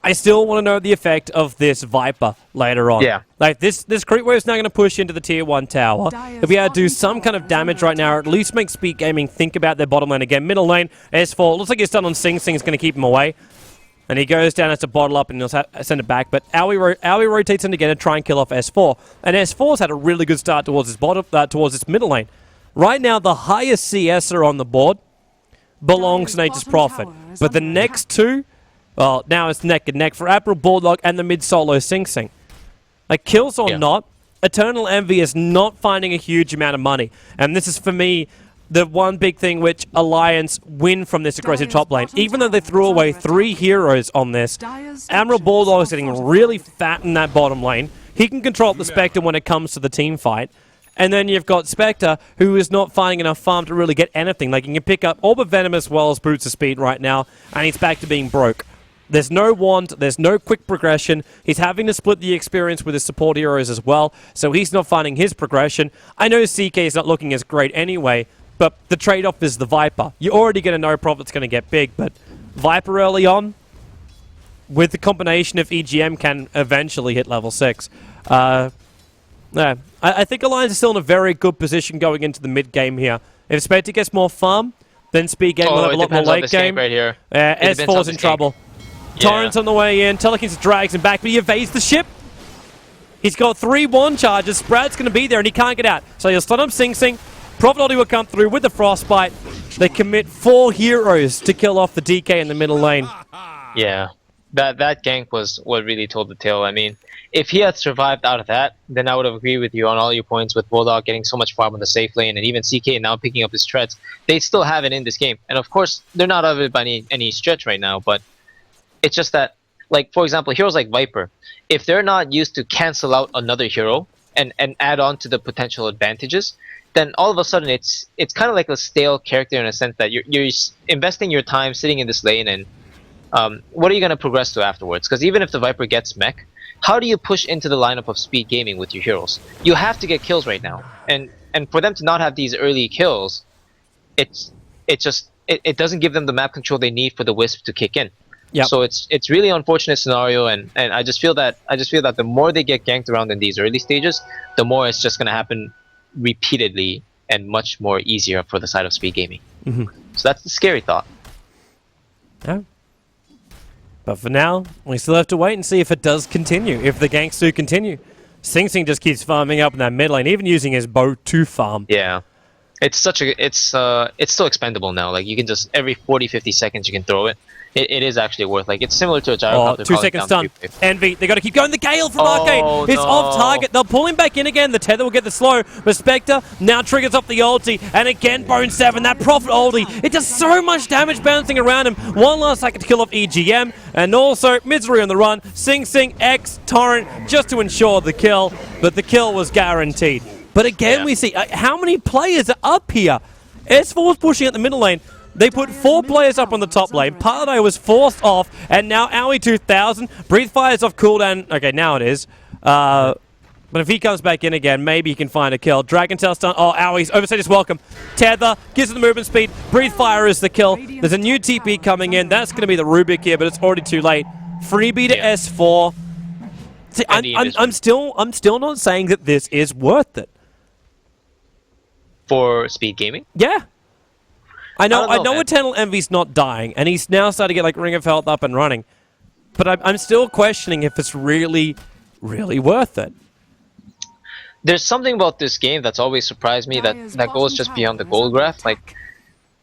I still want to know the effect of this Viper later on. Yeah. Like, this creep wave's now going to push into the tier 1 tower. If we had to do some kind of damage right now, or at least make Speed Gaming think about their bottom lane again. Middle lane, S4, looks like he's done on Sing. Sing's going to keep him away. And he goes down, has to bottle up, and he'll send it back. But Aoi rotates in again to try and kill off S4. And S4's had a really good start towards his middle lane. Right now, the highest CSer on the board belongs to Nature's Prophet. But the next two, well, now it's neck and neck for Admiral Bulldog and the mid-solo Sing Sing. Like, kills or not, Eternal Envy is not finding a huge amount of money. And this is, for me, the one big thing which Alliance win from this aggressive top lane. Even though they threw away 3 heroes on this, Admiral Bulldog is getting really fat in that bottom lane. He can control the Spectre when it comes to the team fight. And then you've got Spectre, who is not finding enough farm to really get anything. Like, he can pick up Orb of Venom as well as Boots of Speed right now, and he's back to being broke. There's no wand, there's no quick progression. He's having to split the experience with his support heroes as well, so he's not finding his progression. I know CK is not looking as great anyway, but the trade-off is the Viper. You're already going to know Prophet's going to get big, but Viper early on, with the combination of EGM, can eventually hit level 6. Yeah, I think Alliance is still in a very good position going into the mid-game here. If Spectre gets more farm, then Speed Game will have a lot more late game. Right here. S4's in trouble. Torrent's on the way in. Telekins drags him back, but he evades the ship. He's got 3 wand charges. Sprad's going to be there, and he can't get out. So he'll stun up Sing Sing. Prophet Ulti will come through with the Frostbite. They commit 4 heroes to kill off the DK in the middle lane. Yeah, that gank was what really told the tale. I mean, if he had survived out of that, then I would have agreed with you on all your points with Bulldog getting so much farm on the safe lane, and even CK now picking up his treads. They still have it in this game. And of course, they're not out of it by any stretch right now, but it's just that, like, for example, heroes like Viper, if they're not used to cancel out another hero and add on to the potential advantages, then all of a sudden it's kind of like a stale character in a sense that you're investing your time sitting in this lane, and what are you going to progress to afterwards? Because even if the Viper gets mech, how do you push into the lineup of Speed Gaming with your heroes? You have to get kills right now, and for them to not have these early kills, it doesn't give them the map control they need for the Wisp to kick in. Yep. So it's really unfortunate scenario, and I just feel that the more they get ganked around in these early stages, the more it's just going to happen repeatedly and much more easier for the side of Speed Gaming. So that's the scary thought. Yeah. But for now, we still have to wait and see if it does continue, if the ganks do continue. Sing Sing just keeps farming up in that mid lane, even using his bow to farm. Yeah. It's so expendable now. Like, you can just, every 40-50 seconds you can throw it. It is actually worth, like, it's similar to a gyro. 2 seconds stun. Envy, they got to keep going. The Gale from Arcade is off target. They'll pull him back in again. The tether will get the slow. But Spectre now triggers off the ulti. And again, Bone 7, that Prophet ulti. It does so much damage bouncing around him. One last second to kill off EGM. And also, Misery on the run. Sing Sing, X, Torrent, just to ensure the kill. But the kill was guaranteed. But again, we see how many players are up here. S4's pushing at the middle lane. They put 4 players up on the top lane. Paladin was forced off, and now Owie 2000. Breathe Fire is off cooldown. Okay, now it is. But if he comes back in again, maybe he can find a kill. Dragon Tail stun. Oh, Owie's overstayed his welcome. Tether gives it the movement speed. Breathe Fire is the kill. There's a new TP coming in. That's going to be the Rubik here, but it's already too late. Freebie to S4. See, I'm still not saying that this is worth it. For Speed Gaming? Yeah. I know Eternal Envy's not dying, and he's now starting to get, like, Ring of Health up and running. But I'm still questioning if it's really, really worth it. There's something about this game that's always surprised me that goes just beyond the gold graph. Like,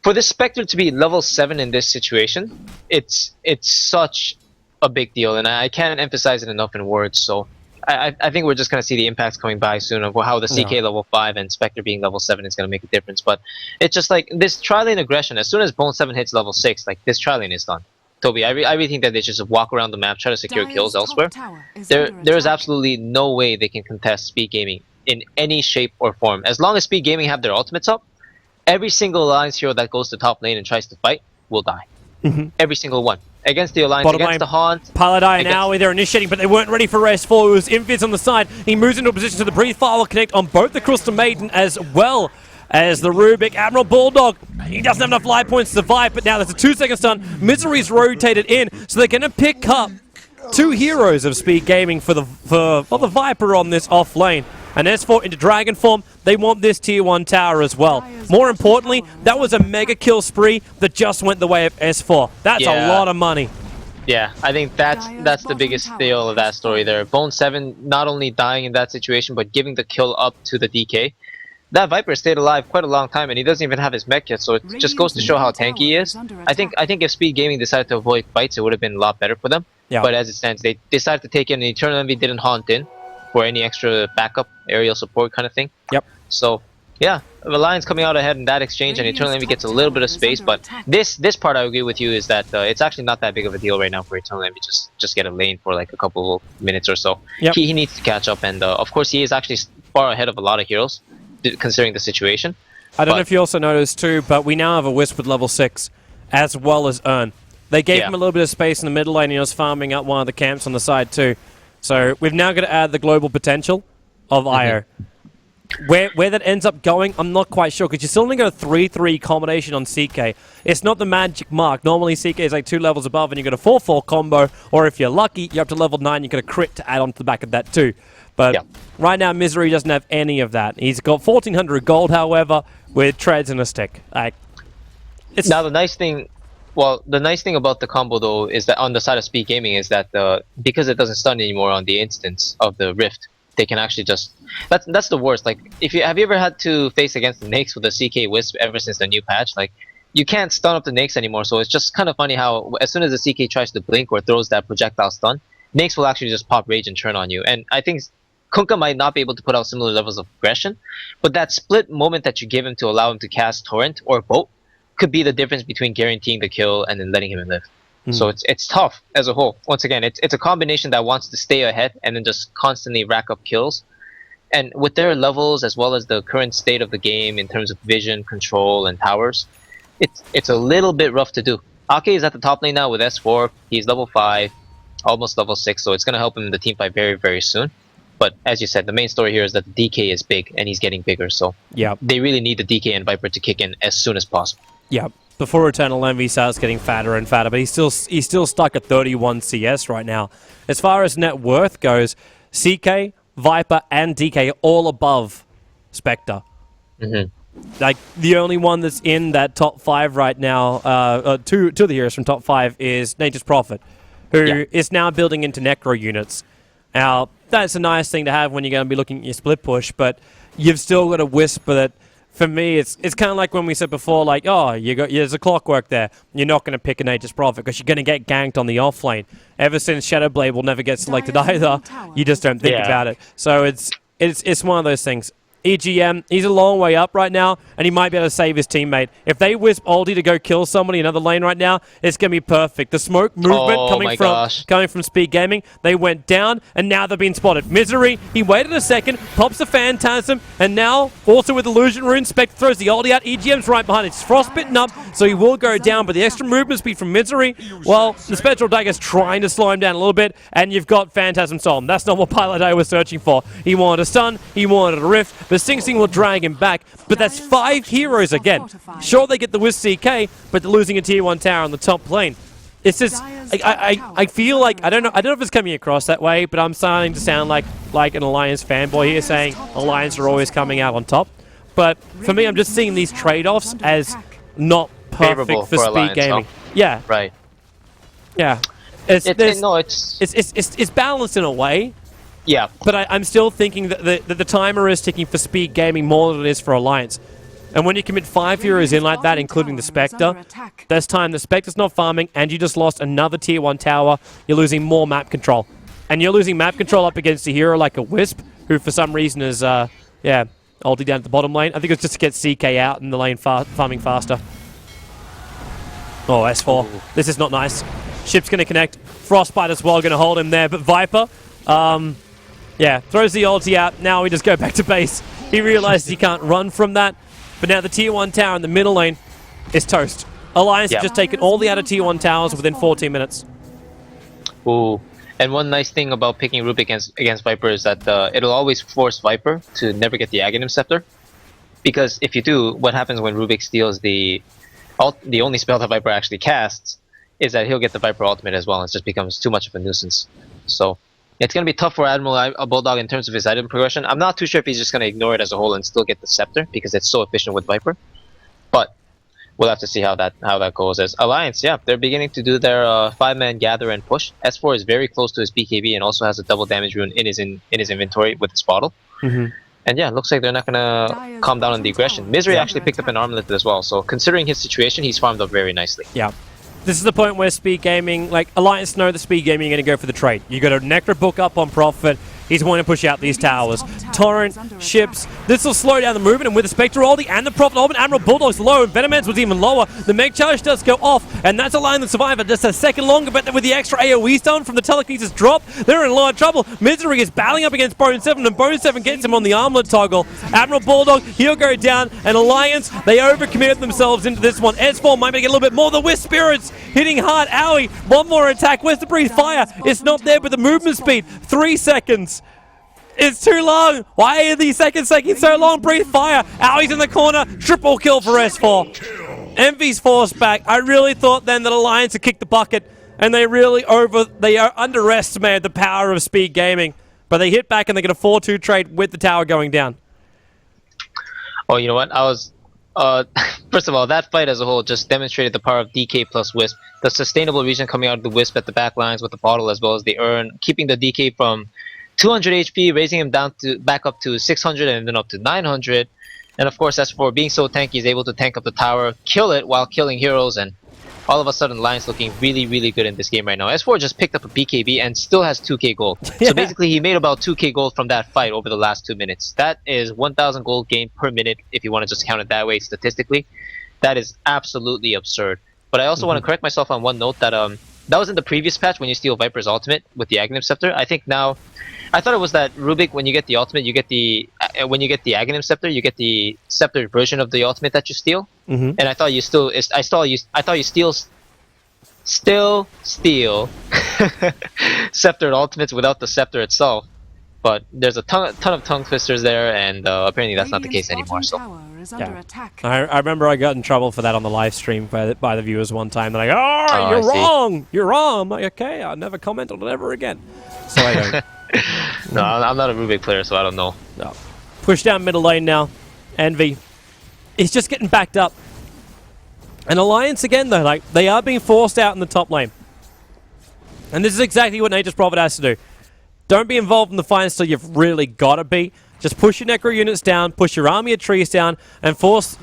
for this Spectre to be level 7 in this situation, it's such a big deal, and I can't emphasize it enough in words. So I think we're just going to see the impacts coming by soon of how the CK level 5 and Spectre being level 7 is going to make a difference. But it's just like this tri-lane aggression. As soon as Bone 7 hits level 6, like, this tri-lane is done. Toby, I really think that they just walk around the map, try to secure kills elsewhere. There is absolutely no way they can contest Speed Gaming in any shape or form. As long as Speed Gaming have their ultimates up, every single Alliance hero that goes to top lane and tries to fight will die. Every single one. Against the Alliance, against the Haunt. Paladin now, they're initiating, but they weren't ready for S4. It was Invis on the side. He moves into a position so the Breathe Fire will connect on both the Crystal Maiden as well as the Rubik. Admiral Bulldog, he doesn't have enough life points to survive, but now there's a 2-second stun. Misery's rotated in, so they're going to pick up 2 heroes of Speed Gaming for the Viper on this off lane. And S4 into Dragon form, they want this tier 1 tower as well. More importantly, that was a mega kill spree that just went the way of S4. That's a lot of money. Yeah, I think that's the biggest deal of that story there. Bone 7 not only dying in that situation, but giving the kill up to the DK. that Viper stayed alive quite a long time, and he doesn't even have his mech yet. So it just goes to show how tanky he is. I think if Speed Gaming decided to avoid fights, it would have been a lot better for them. Yeah. But as it stands, they decided to take in, and Eternal Envy didn't haunt in for any extra backup aerial support kind of thing. Yep. So yeah, Alliance coming out ahead in that exchange, and Eternal Envy gets a little bit of space. But this part I agree with you is that it's actually not that big of a deal right now for Eternal Envy. Just get a lane for like a couple minutes or so. Yep. He needs to catch up, and of course he is actually far ahead of a lot of heroes, considering the situation. I don't know if you also noticed too, but we now have a Wisp with level 6, as well as Earn. They gave him a little bit of space in the middle lane, and he was farming up one of the camps on the side too. So we've now got to add the global potential of IO. Where that ends up going, I'm not quite sure, because you still only got a 3-3 combination on CK. It's not the magic mark. Normally CK is like 2 levels above, and you got a 4-4 combo, or if you're lucky, you're up to level 9, you got a crit to add on to the back of that too. But right now, Misery doesn't have any of that. He's got 1,400 gold, however, with treads and a stick. Like, it's now the nice thing about the combo though is that on the side of Speed Gaming is that because it doesn't stun anymore on the instance of the Rift, they can actually just that's the worst. Like, have you ever had to face against the Nakes with a CK Wisp ever since the new patch? Like, you can't stun up the Nakes anymore, so it's just kind of funny how as soon as the CK tries to blink or throws that projectile stun, Nakes will actually just pop rage and turn on you. And I think Kunkka might not be able to put out similar levels of aggression, but that split moment that you give him to allow him to cast Torrent or Bolt could be the difference between guaranteeing the kill and then letting him live. So it's tough as a whole. Once again, it's a combination that wants to stay ahead and then just constantly rack up kills. And with their levels as well as the current state of the game in terms of vision, control, and towers, it's a little bit rough to do. Ake is at the top lane now with S4. He's level 5, almost level 6, so it's going to help him in the team fight very, very soon. But as you said, the main story here is that the DK is big and he's getting bigger, so they really need the DK and Viper to kick in as soon as possible. Yeah. Before Eternal Envy starts getting fatter and fatter, but he's still stuck at 31 CS right now. As far as net worth goes, CK, Viper, and DK all above Spectre. Like, the only one that's in that top 5 right now, two of the heroes from top 5 is Nature's Prophet, who is now building into Necro units. Now, that's a nice thing to have when you're going to be looking at your split push, but you've still got a Wisp that, for me, it's kind of like when we said before, like, oh, there's a clockwork there. You're not going to pick a Nature's Prophet because you're going to get ganked on the offlane. Ever since Shadowblade will never get selected either, you just don't think about it. So it's one of those things. EGM, he's a long way up right now, and he might be able to save his teammate. If they Wisp Oldie to go kill somebody in another lane right now, it's going to be perfect. The smoke movement coming from Speed Gaming, they went down, and now they've been spotted. Misery, he waited a second, pops the Phantasm, and now, also with Illusion Rune, Spectre throws the Oldie out. EGM's right behind it. It's frostbitten up, so he will go down, but the extra movement speed from Misery, well, the Spectral Dagger's trying to slow him down a little bit, and you've got Phantasm Solemn. That's not what Pilot A was searching for. He wanted a stun, he wanted a rift, but Sing Sing will drag him back, but that's 5 heroes again. Sure, they get the Wisp CK, but they're losing a tier 1 tower on the top lane. It's just, I feel like, I don't know if it's coming across that way, but I'm starting to sound like an Alliance fanboy here saying Alliance are always coming out on top. But for me, I'm just seeing these trade-offs as not perfect for Speed Gaming. Yeah. Right. Yeah. It's balanced in a way. Yeah. But I'm still thinking that the timer is ticking for Speed Gaming more than it is for Alliance. And when you commit 5 heroes in like that, including the Spectre, there's time the Spectre's not farming, and you just lost another tier 1 tower, you're losing more map control. And you're losing map control up against a hero like a Wisp, who for some reason is, ulti down at the bottom lane. I think it's just to get CK out in the lane farming faster. Oh, S4. Ooh. This is not nice. Ship's going to connect. Frostbite as well, going to hold him there. But Viper, throws the ulti out. Now we just go back to base. He realizes he can't run from that. But now the tier 1 tower in the middle lane is toast. Alliance have just taken all the other tier 1 towers within 14 minutes. Ooh. And one nice thing about picking Rubik against Viper is that it'll always force Viper to never get the Aghanim Scepter. Because if you do, what happens when Rubik steals the only spell that Viper actually casts is that he'll get the Viper ultimate as well, and it just becomes too much of a nuisance. So it's going to be tough for Admiral Bulldog in terms of his item progression. I'm not too sure if he's just going to ignore it as a whole and still get the Scepter, because it's so efficient with Viper. But we'll have to see how that goes. As Alliance, they're beginning to do their 5-man gather and push. S4 is very close to his BKB and also has a double damage rune in his inventory with his bottle. And yeah, it looks like they're not gonna calm down on the aggression. Misery actually picked up an armlet as well, so considering his situation, he's farmed up very nicely. Yeah. This is the point where Speed Gaming, like Alliance know that Speed Gaming are going to go for the trade. You got a Necro book up on Prophet. He's wanting to push out these towers. Torrent, ships. This will slow down the movement, and with the Spectre ulti and the Prophet Ultimate, Admiral Bulldog's low, and Venomance was even lower. The Meg Charge does go off, and that's allowing the Survivor just a second longer, but with the extra AoE stone from the Telekinesis drop, they're in a lot of trouble. Misery is battling up against Bone 7, and Bone 7 gets him on the armlet toggle. Admiral Bulldog, he'll go down, and Alliance, they overcommitted themselves into this one. S4 might make it a little bit more. The Wisp Spirits hitting hard. Owie, one more attack. Where's the Breathe Fire? It's not there, but the movement speed, 3 seconds. It's too long. Why are these seconds taking so long? Breathe Fire. Owie's in the corner. Triple kill for S4. Envy's forced back. I really thought then that Alliance had kicked the bucket, and they underestimated the power of Speed Gaming. But they hit back, and they get a 4-2 trade with the tower going down. Oh, you know what? First of all, that fight as a whole just demonstrated the power of DK plus Wisp. The sustainable region coming out of the Wisp at the back lines with the bottle as well as the urn, keeping the DK from 200 HP, raising him down to back up to 600 and then up to 900. And of course, S4 being so tanky, he's able to tank up the tower, kill it while killing heroes, and all of a sudden, Lion's looking really, really good in this game right now. S4 just picked up a BKB and still has 2k gold. Yeah. So basically, he made about 2k gold from that fight over the last 2 minutes. That is 1,000 gold gained per minute if you want to just count it that way statistically. That is absolutely absurd. But I also want to correct myself on one note that that was in the previous patch when you steal Viper's ultimate with the Aghanim Scepter. I think now, I thought it was that Rubik, when you get the ultimate, you get the when you get the Aghanim Scepter, you get the scepter version of the ultimate that you steal. And I thought you still steal sceptered ultimates without the scepter itself. But there's a ton of tongue twisters there, and apparently that's not the case anymore. So. Yeah. I remember I got in trouble for that on the live stream by the viewers one time. They're like, "Oh, you're wrong! You're wrong!" I'm like, "Okay, I'll never comment on it ever again." So I don't. No, I'm not a Rubik player, so I don't know. No. Push down middle lane now. Envy. He's just getting backed up. And Alliance again, though, like, they are being forced out in the top lane. And this is exactly what Nature's Prophet has to do. Don't be involved in the fight until you've really got to be. Just push your Necro units down, push your army of trees down, and force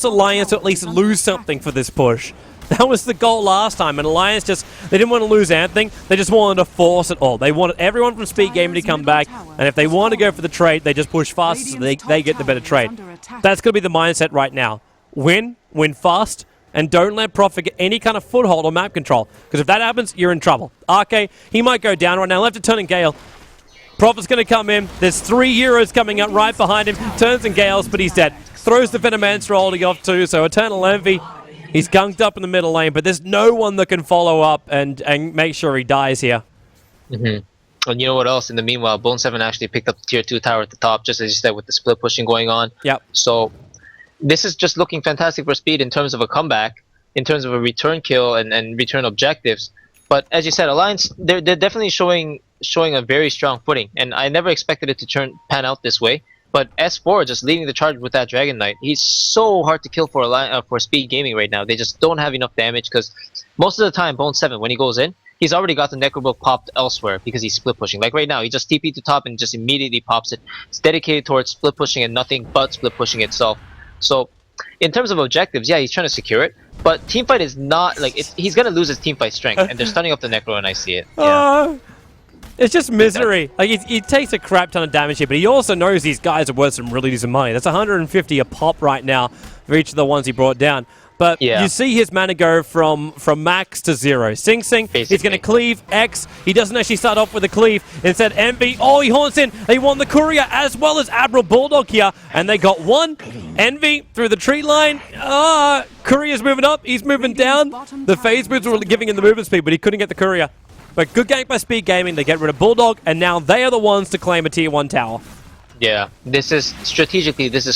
Alliance to at least lose something for this push. That was the goal last time, and Alliance they didn't want to lose anything, they just wanted to force it all. They wanted everyone from Speed Gaming to come back, and if they want to go for the trade, they just push fast so they get the better trade. That's going to be the mindset right now. Win fast, and don't let Prophet get any kind of foothold or map control, because if that happens, you're in trouble. RK, he might go down right now, left to turn and Gale. Prophet's going to come in, there's 3 heroes coming up right behind him, turns and Gales, but he's dead. Throws the Venomance holding off too, so Eternal Envy, he's gunked up in the middle lane, but there's no one that can follow up and make sure he dies here. And you know what else? In the meanwhile, Bone 7 actually picked up the tier 2 tower at the top, just as you said, with the split pushing going on. Yep. So this is just looking fantastic for Speed in terms of a comeback, in terms of a return kill and return objectives. But as you said, Alliance, they're definitely showing a very strong footing, and I never expected it to pan out this way. But S4 just leading the charge with that Dragon Knight. He's so hard to kill for Speed Gaming right now. They just don't have enough damage, because most of the time, Bone 7, when he goes in, he's already got the Necrobook popped elsewhere because he's split pushing. Like right now, he just TP'd to top and just immediately pops it. It's dedicated towards split pushing and nothing but split pushing itself. So in terms of objectives, yeah, he's trying to secure it. But teamfight is not, like, he's going to lose his teamfight strength, and they're stunning up the Necro, and I see it. Yeah. It's just misery. Like, he takes a crap ton of damage here, but he also knows these guys are worth some really decent money. That's 150 a pop right now for each of the ones he brought down. But you see his mana go from max to 0. Sing Sing, he's going to cleave X. He doesn't actually start off with a cleave. Instead, Envy, he haunts in. They won the Courier as well as Admiral Bulldog here. And they got one. Envy through the tree line. Courier's moving up. He's moving down. The phase moves were giving him the movement speed, but he couldn't get the Courier. But good gank by Speed Gaming. They get rid of Bulldog, and now they are the ones to claim a tier 1 tower. Yeah, this is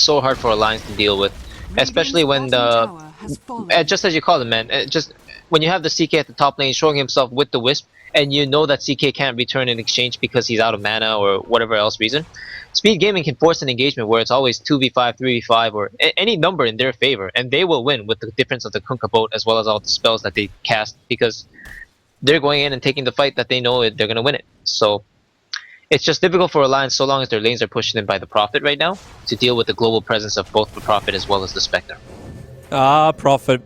so hard for Alliance to deal with. Especially when just as you call it, man, just when you have the CK at the top lane showing himself with the Wisp, and you know that CK can't return in exchange because he's out of mana or whatever else reason, Speed Gaming can force an engagement where it's always 2v5, 3v5, or any number in their favor, and they will win with the difference of the Kunkka boat as well as all the spells that they cast, because they're going in and taking the fight that they know they're going to win it. So It's just difficult for Alliance so long as their lanes are pushed in by the Prophet right now to deal with the global presence of both the Prophet as well as the Spectre. Ah, Prophet.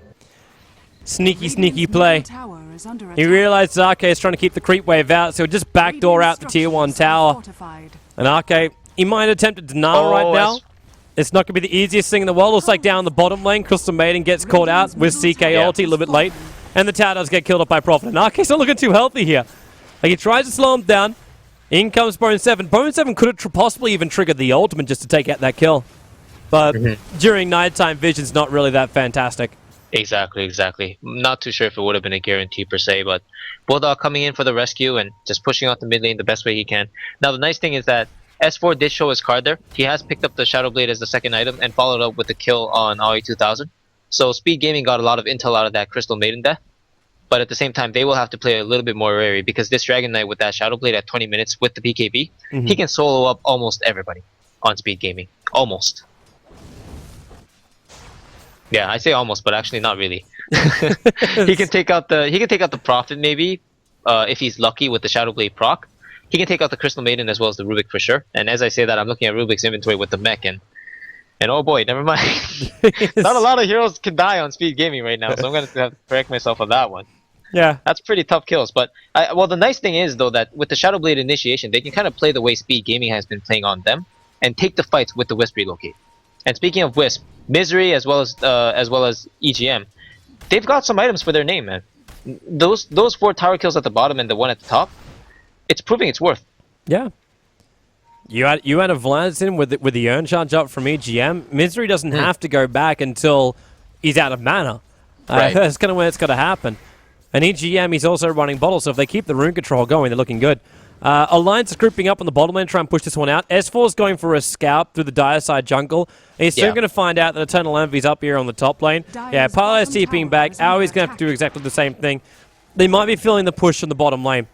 Sneaky play. He realized Arke is trying to keep the creep wave out, so he'll just backdoor out the tier 1 tower. And Arke, he might attempt to deny right now. It's not going to be the easiest thing in the world. Looks like down the bottom lane, Crystal Maiden gets caught out with CK ulti a little bit late. And the tower does get killed off by Prophet. And Arke's not looking too healthy here. Like, he tries to slow him down. In comes Bone 7. Bone 7 could have possibly even triggered the ultimate just to take out that kill. But during nighttime, vision's not really that fantastic. Exactly. Not too sure if it would have been a guarantee per se, but Bulldog coming in for the rescue and just pushing out the mid lane the best way he can. Now, the nice thing is that S4 did show his card there. He has picked up the Shadow Blade as the second item and followed up with the kill on AOE 2000. So Speed Gaming got a lot of intel out of that Crystal Maiden death. But at the same time, they will have to play a little bit more wary because this Dragon Knight with that Shadow Blade at 20 minutes with the BKB, he can solo up almost everybody on Speed Gaming. Almost. Yeah, I say almost, but actually not really. He can take out the Prophet maybe, if he's lucky with the Shadow Blade proc. He can take out the Crystal Maiden as well as the Rubik for sure. And as I say that, I'm looking at Rubik's inventory with the mech and oh boy, never mind. Not a lot of heroes can die on Speed Gaming right now, so I'm gonna have to correct myself on that one. Yeah, that's pretty tough kills. But well, the nice thing is though that with the Shadow Blade initiation, they can kind of play the way Speed Gaming has been playing on them, and take the fights with the Wisp relocate. And speaking of Wisp, Misery as well as EGM, they've got some items for their name, man. Those 4 tower kills at the bottom and the one at the top, it's proving its worth. Yeah. You had a Vladimir with the Urn charge up from EGM. Misery doesn't have to go back until he's out of mana. Right. That's kind of where it's got to happen. And EGM, he's also running bottle, so if they keep the rune control going, they're looking good. Alliance is grouping up on the bottom lane, try and push this one out. S4 is going for a scalp through the Dire side jungle. And he's soon going to find out that Eternal Envy's up here on the top lane. Parlay's TPing back. Aoi's going to have to do exactly the same thing. They might be feeling the push on the bottom lane.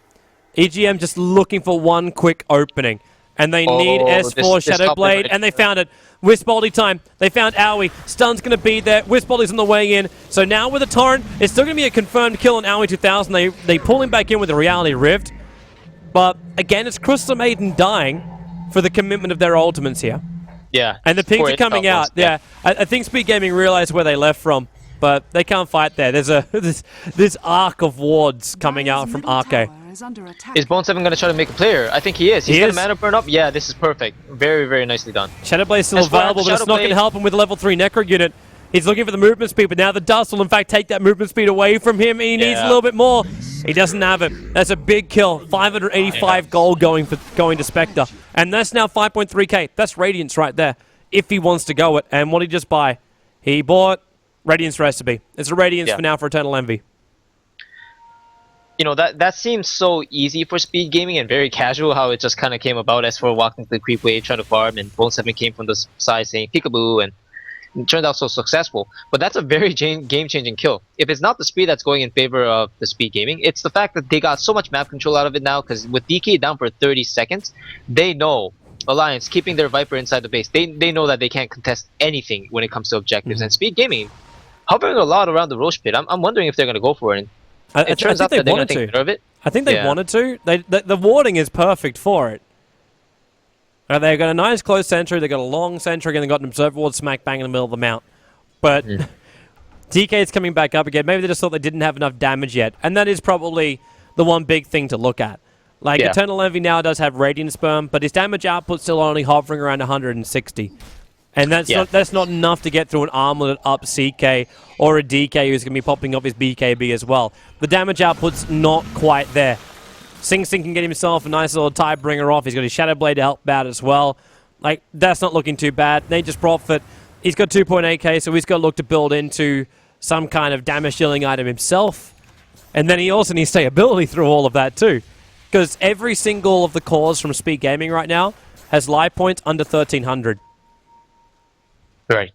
EGM just looking for one quick opening. And they need S4 Shadow Blade, and they found it. Wisp ulti time. They found Aoi. Stun's going to be there. Wisp ulti's on the way in. So now with a Torrent, it's still going to be a confirmed kill on Aoi 2000. They pull him back in with a Reality Rift. But again, it's Crystal Maiden dying for the commitment of their ultimates here. Yeah. And the pings are coming out. Yeah. I think Speed Gaming realized where they left from, but they can't fight there. There's this arc of wards coming out from Arke. Is Bone 7 going to try to make a player? I think he is. He's going to mana burn up. Yeah, this is perfect. Very, very nicely done. Shadow Blade still available, but it's not going to help him with the level 3 Necro unit. He's looking for the movement speed, but now the dust will in fact take that movement speed away from him, and he needs a little bit more. He doesn't have it. That's a big kill. 585 gold going to Spectre. And that's now 5.3k. That's Radiance right there, if he wants to go it. And what did he just buy? He bought Radiance Recipe. It's a Radiance for now for Eternal Envy. You know, that seems so easy for Speed Gaming and very casual how it just kind of came about. S4 walking to the creep wave, trying to farm, and Bone 7 came from the side saying peekaboo, and it turned out so successful. But that's a very game-changing kill. If it's not the speed that's going in favor of the Speed Gaming, it's the fact that they got so much map control out of it now, because with DK down for 30 seconds, they know Alliance keeping their Viper inside the base. They know that they can't contest anything when it comes to objectives. And Speed Gaming hovering a lot around the Roche pit. I'm wondering if they're going to go for it. It turns out that they're going to think better of it. I think they wanted to. The warding is perfect for it. They've got a nice close sentry, they've got a long sentry, and they've got an observer ward smack bang in the middle of the mount. But DK's coming back up again. Maybe they just thought they didn't have enough damage yet. And that is probably the one big thing to look at. Like, Eternal Envy now does have Radiant Sperm, but his damage output's still only hovering around 160. And that's not enough to get through an armlet up CK or a DK who's going to be popping up his BKB as well. The damage output's not quite there. Sing Sing can get himself a nice little Tidebringer off. He's got his Shadow Blade to help out as well. Like, that's not looking too bad. Nature's Prophet, he's got 2.8k, so he's got to look to build into some kind of damage dealing item himself. And then he also needs stability through all of that too. Because every single of the cores from Speed Gaming right now has life points under 1300. Right.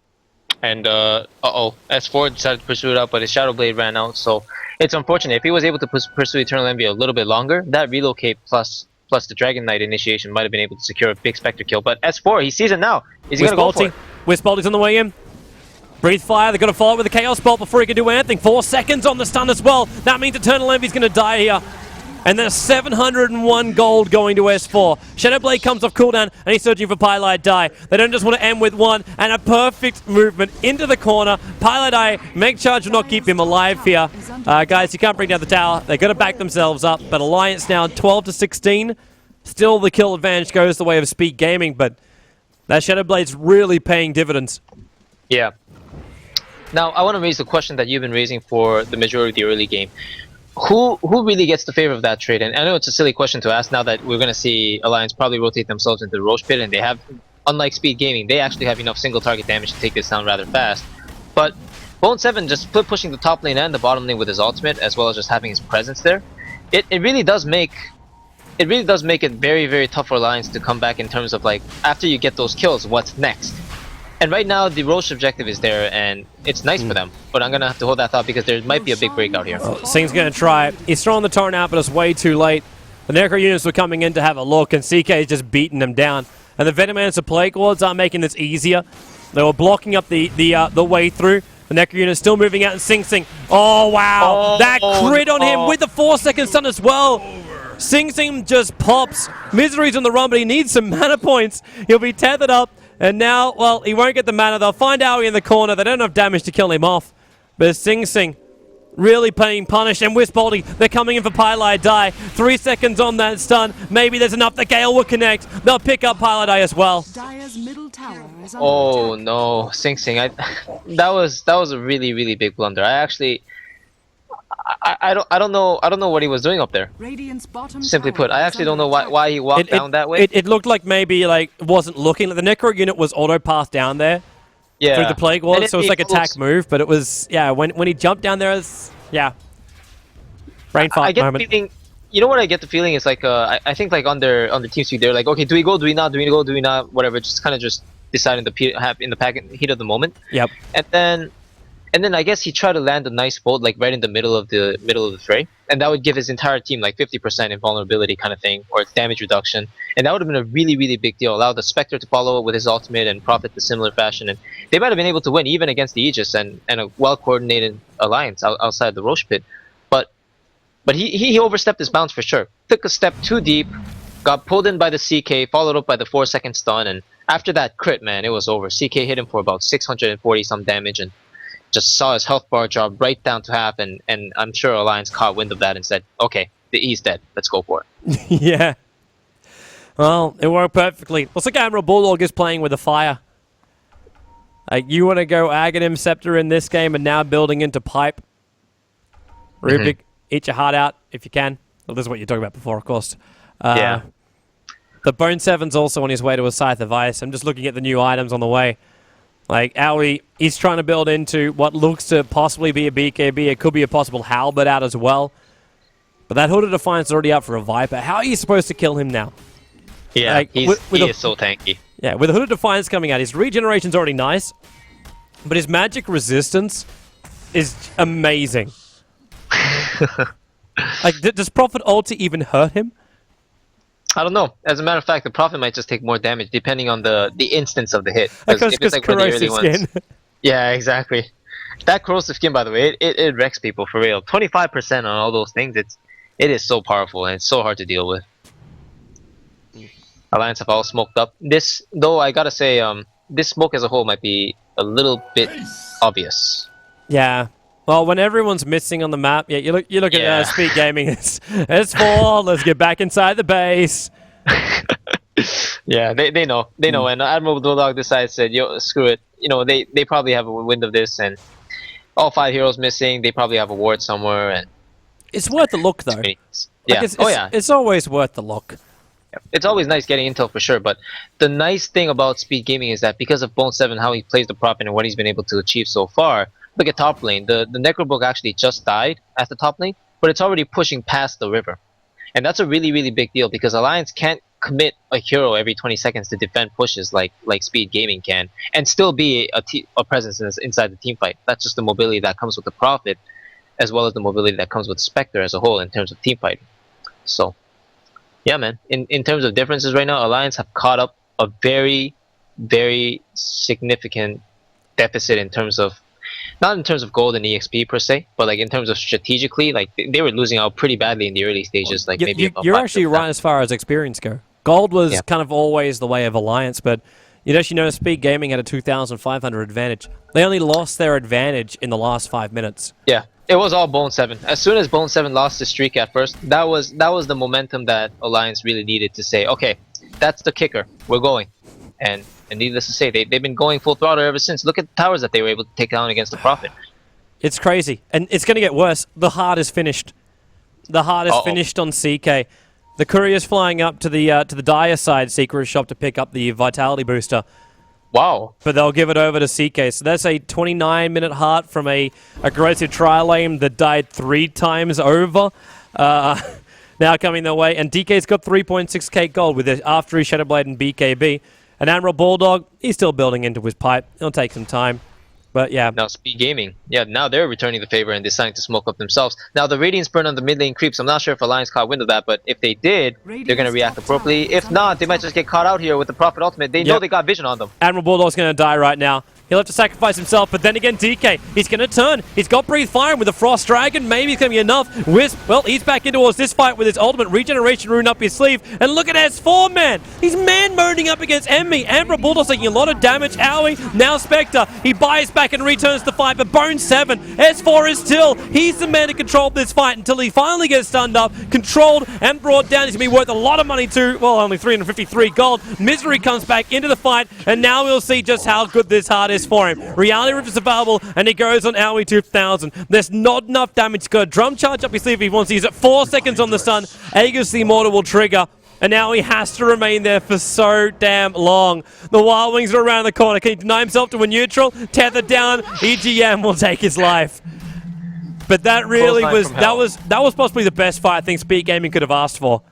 And, S4 decided to pursue it out, but his Shadow Blade ran out, so it's unfortunate. If he was able to pursue Eternal Envy a little bit longer, that relocate plus the Dragon Knight initiation might have been able to secure a big Spectre kill. But S4, he sees it now. Is he going to go for it? Wisp ulti's on the way in. Breathe Fire, they're going to follow it with a Chaos Bolt before he can do anything. 4 seconds on the stun as well. That means Eternal Envy's going to die here. And there's 701 gold going to S4. Shadowblade comes off cooldown, and he's searching for Pylite Die. They don't just want to end with one, and a perfect movement into the corner. Pylite Die, make charge will not keep him alive here. Guys, you can't bring down the tower. They're going to back themselves up, but Alliance now 12 to 16. Still, the kill advantage goes the way of Speed Gaming, but that Shadowblade's really paying dividends. Yeah. Now, I want to raise the question that you've been raising for the majority of the early game. Who really gets the favor of that trade? And I know it's a silly question to ask now that we're going to see Alliance probably rotate themselves into the Roche Pit, and they have, unlike Speed Gaming, they actually have enough single target damage to take this down rather fast. But Bone 7 just pushing the top lane and the bottom lane with his ultimate, as well as just having his presence there, it really does make it very, very tough for Alliance to come back in terms of, like, after you get those kills, what's next? And right now, the Roche objective is there, and it's nice for them. But I'm going to have to hold that thought because there might be a big breakout here. Sing's going to try it. He's throwing the torrent out, but it's way too late. The Necro units were coming in to have a look, and CK is just beating them down. And the Venomance of Plague Wards aren't making this easier. They were blocking up the way through. The Necro unit still moving out, and Sing. Oh, wow. That crit on him with the 4-second stun as well. Sing just pops. Misery's on the run, but he needs some mana points. He'll be tethered up. And now, well, he won't get the mana. They'll find Aoi in the corner. They don't have damage to kill him off. But Sing really being punished. And Wisp-Boldy, they're coming in for Pylite Die. 3 seconds on that stun. Maybe there's enough. The Gale will connect. They'll pick up Pylite Die as well. Dire's middle tower is under Oh attack. no, Sing. That was a really, really big blunder. I don't know what he was doing up there. Radiant's bottom Simply tower put, I is actually don't under know attack. why he walked down that way. It looked like maybe wasn't looking. Like the Necro unit was auto-passed down there Yeah. through the Plague And Ward, so it's like a almost- attack move. But it was, yeah, when he jumped down there, it's, yeah. Brain I fart get moment. the feeling. You know what I get the feeling is like I think like on their TeamSpeak they're like, okay, do we go, do we not, do we go, do we not, whatever, just kind of just decide in the heat of the moment. Yep. And then I guess he tried to land a nice bolt like right in the middle of the fray, and that would give his entire team like 50% invulnerability kind of thing, or damage reduction, and that would have been a really, really big deal. Allow the Spectre to follow it with his ultimate and profit the similar fashion, and they might have been able to win even against the Aegis and a well-coordinated alliance outside the Roche Pit. But he overstepped his bounds for sure. Took a step too deep, got pulled in by the CK, followed up by the 4-second stun, and after that crit, man, it was over. CK hit him for about 640 some damage, and just saw his health bar drop right down to half, and I'm sure Alliance caught wind of that and said, okay, the E's dead, let's go for it. Yeah. Well, it worked perfectly. Looks like Admiral Bulldog is playing with a fire. Like, you want to go Aghanim Scepter in this game and now building into Pipe. Rubik, eat your heart out if you can. Well, this is what you talked about before, of course. Yeah. The Bone 7's also on his way to a Scythe of Ice. I'm just looking at the new items on the way. Like, Aoi, he's trying to build into what looks to possibly be a BKB. It could be a possible Halberd out as well. But that Hood of Defiance is already out for a Viper. How are you supposed to kill him now? Yeah, Like, he is so tanky. Yeah, with the Hood of Defiance coming out, his regeneration's already nice. But his magic resistance is amazing. Like, does Prophet Ulti even hurt him? I don't know. As a matter of fact, the Prophet might just take more damage depending on the instance of the hit. If it's Because like one of the early corrosive ones- skin. Yeah, exactly. That corrosive skin, by the way, it wrecks people for real. 25% on all those things. It is so powerful and it's so hard to deal with. Alliance have all smoked up. This, though, I gotta say, this smoke as a whole might be a little bit obvious. Yeah. Well, when everyone's missing on the map, yeah, you look Yeah. at Speed Gaming. It's full. Let's get back inside the base. Yeah, they know. They know. And Admiral Bulldog decided, said, yo, screw it. You know, they probably have a wind of this, and all 5 heroes missing. They probably have a ward somewhere, and It's worth the look, though. yeah. Like, it's always worth the look. It's always nice getting intel for sure, but the nice thing about Speed Gaming is that because of Bone 7, how he plays the Prophet and what he's been able to achieve so far, look at top lane. The Necrobook actually just died at the top lane, but it's already pushing past the river. And that's a really, really big deal because Alliance can't commit a hero every 20 seconds to defend pushes like Speed Gaming can, and still be a presence inside the team fight. That's just the mobility that comes with the Prophet, as well as the mobility that comes with Spectre as a whole in terms of team fighting. So, yeah, man. In terms of differences right now, Alliance have caught up a very, very significant deficit in terms of Not in terms of gold and EXP per se, but like in terms of strategically, like they were losing out pretty badly in the early stages. Like maybe you're actually right as far as experience go. Gold was kind of always the way of Alliance, but you'd actually notice Speed Gaming had a 2,500 advantage. They only lost their advantage in the last 5 minutes. Yeah, it was all Bone 7. As soon as Bone 7 lost his streak at first, that was the momentum that Alliance really needed to say, okay, that's the kicker. We're going. And needless to say, they've been going full throttle ever since. Look at the towers that they were able to take down against the Prophet. It's crazy. And it's going to get worse. The heart is finished. The heart is finished on CK. The courier's flying up to the Dire side Secret shop to pick up the Vitality booster. Wow. But they'll give it over to CK. So that's a 29-minute heart from a aggressive trial aim that died 3 times over. Now coming their way. And DK's got 3.6k gold with it after his Shadowblade and BKB. And Admiral Bulldog, he's still building into his pipe. It'll take some time. But yeah. Now Speed Gaming, now they're returning the favor and deciding to smoke up themselves. Now the Radiance burn on the mid lane creeps. I'm not sure if Alliance caught wind of that, but if they did, they're going to react appropriately. If not, they might just get caught out here with the Prophet ultimate. They know they got vision on them. Admiral Bulldog's going to die right now. He'll have to sacrifice himself, but then again, DK, he's going to turn. He's got Breathe Fire with a Frost Dragon. Maybe it's going to be enough. Wisp, well, he's back in towards this fight with his ultimate Regeneration Rune up his sleeve. And look at S4, man. He's man-moding up against Emmy. Admiral Bulldog's taking a lot of damage. Owie, now Spectre. He buys back and returns the fight, but Bone 7. S4 is still, he's the man to control this fight until he finally gets stunned up, controlled, and brought down. He's going to be worth a lot of money too. Well, only 353 gold. Misery comes back into the fight, and now we'll see just how good this heart is for him. Reality Rift is available, and he goes on Owie 2000. There's not enough damage. He's got a drum charge up his sleeve if he wants to use it. 4 seconds on the stun. Aegis the Immortal will trigger, and now he has to remain there for so damn long. The Wild Wings are around the corner. Can he deny himself to a neutral? Tethered down. EGM will take his life. But that really was that was possibly the best fight I think Speed Gaming could have asked for.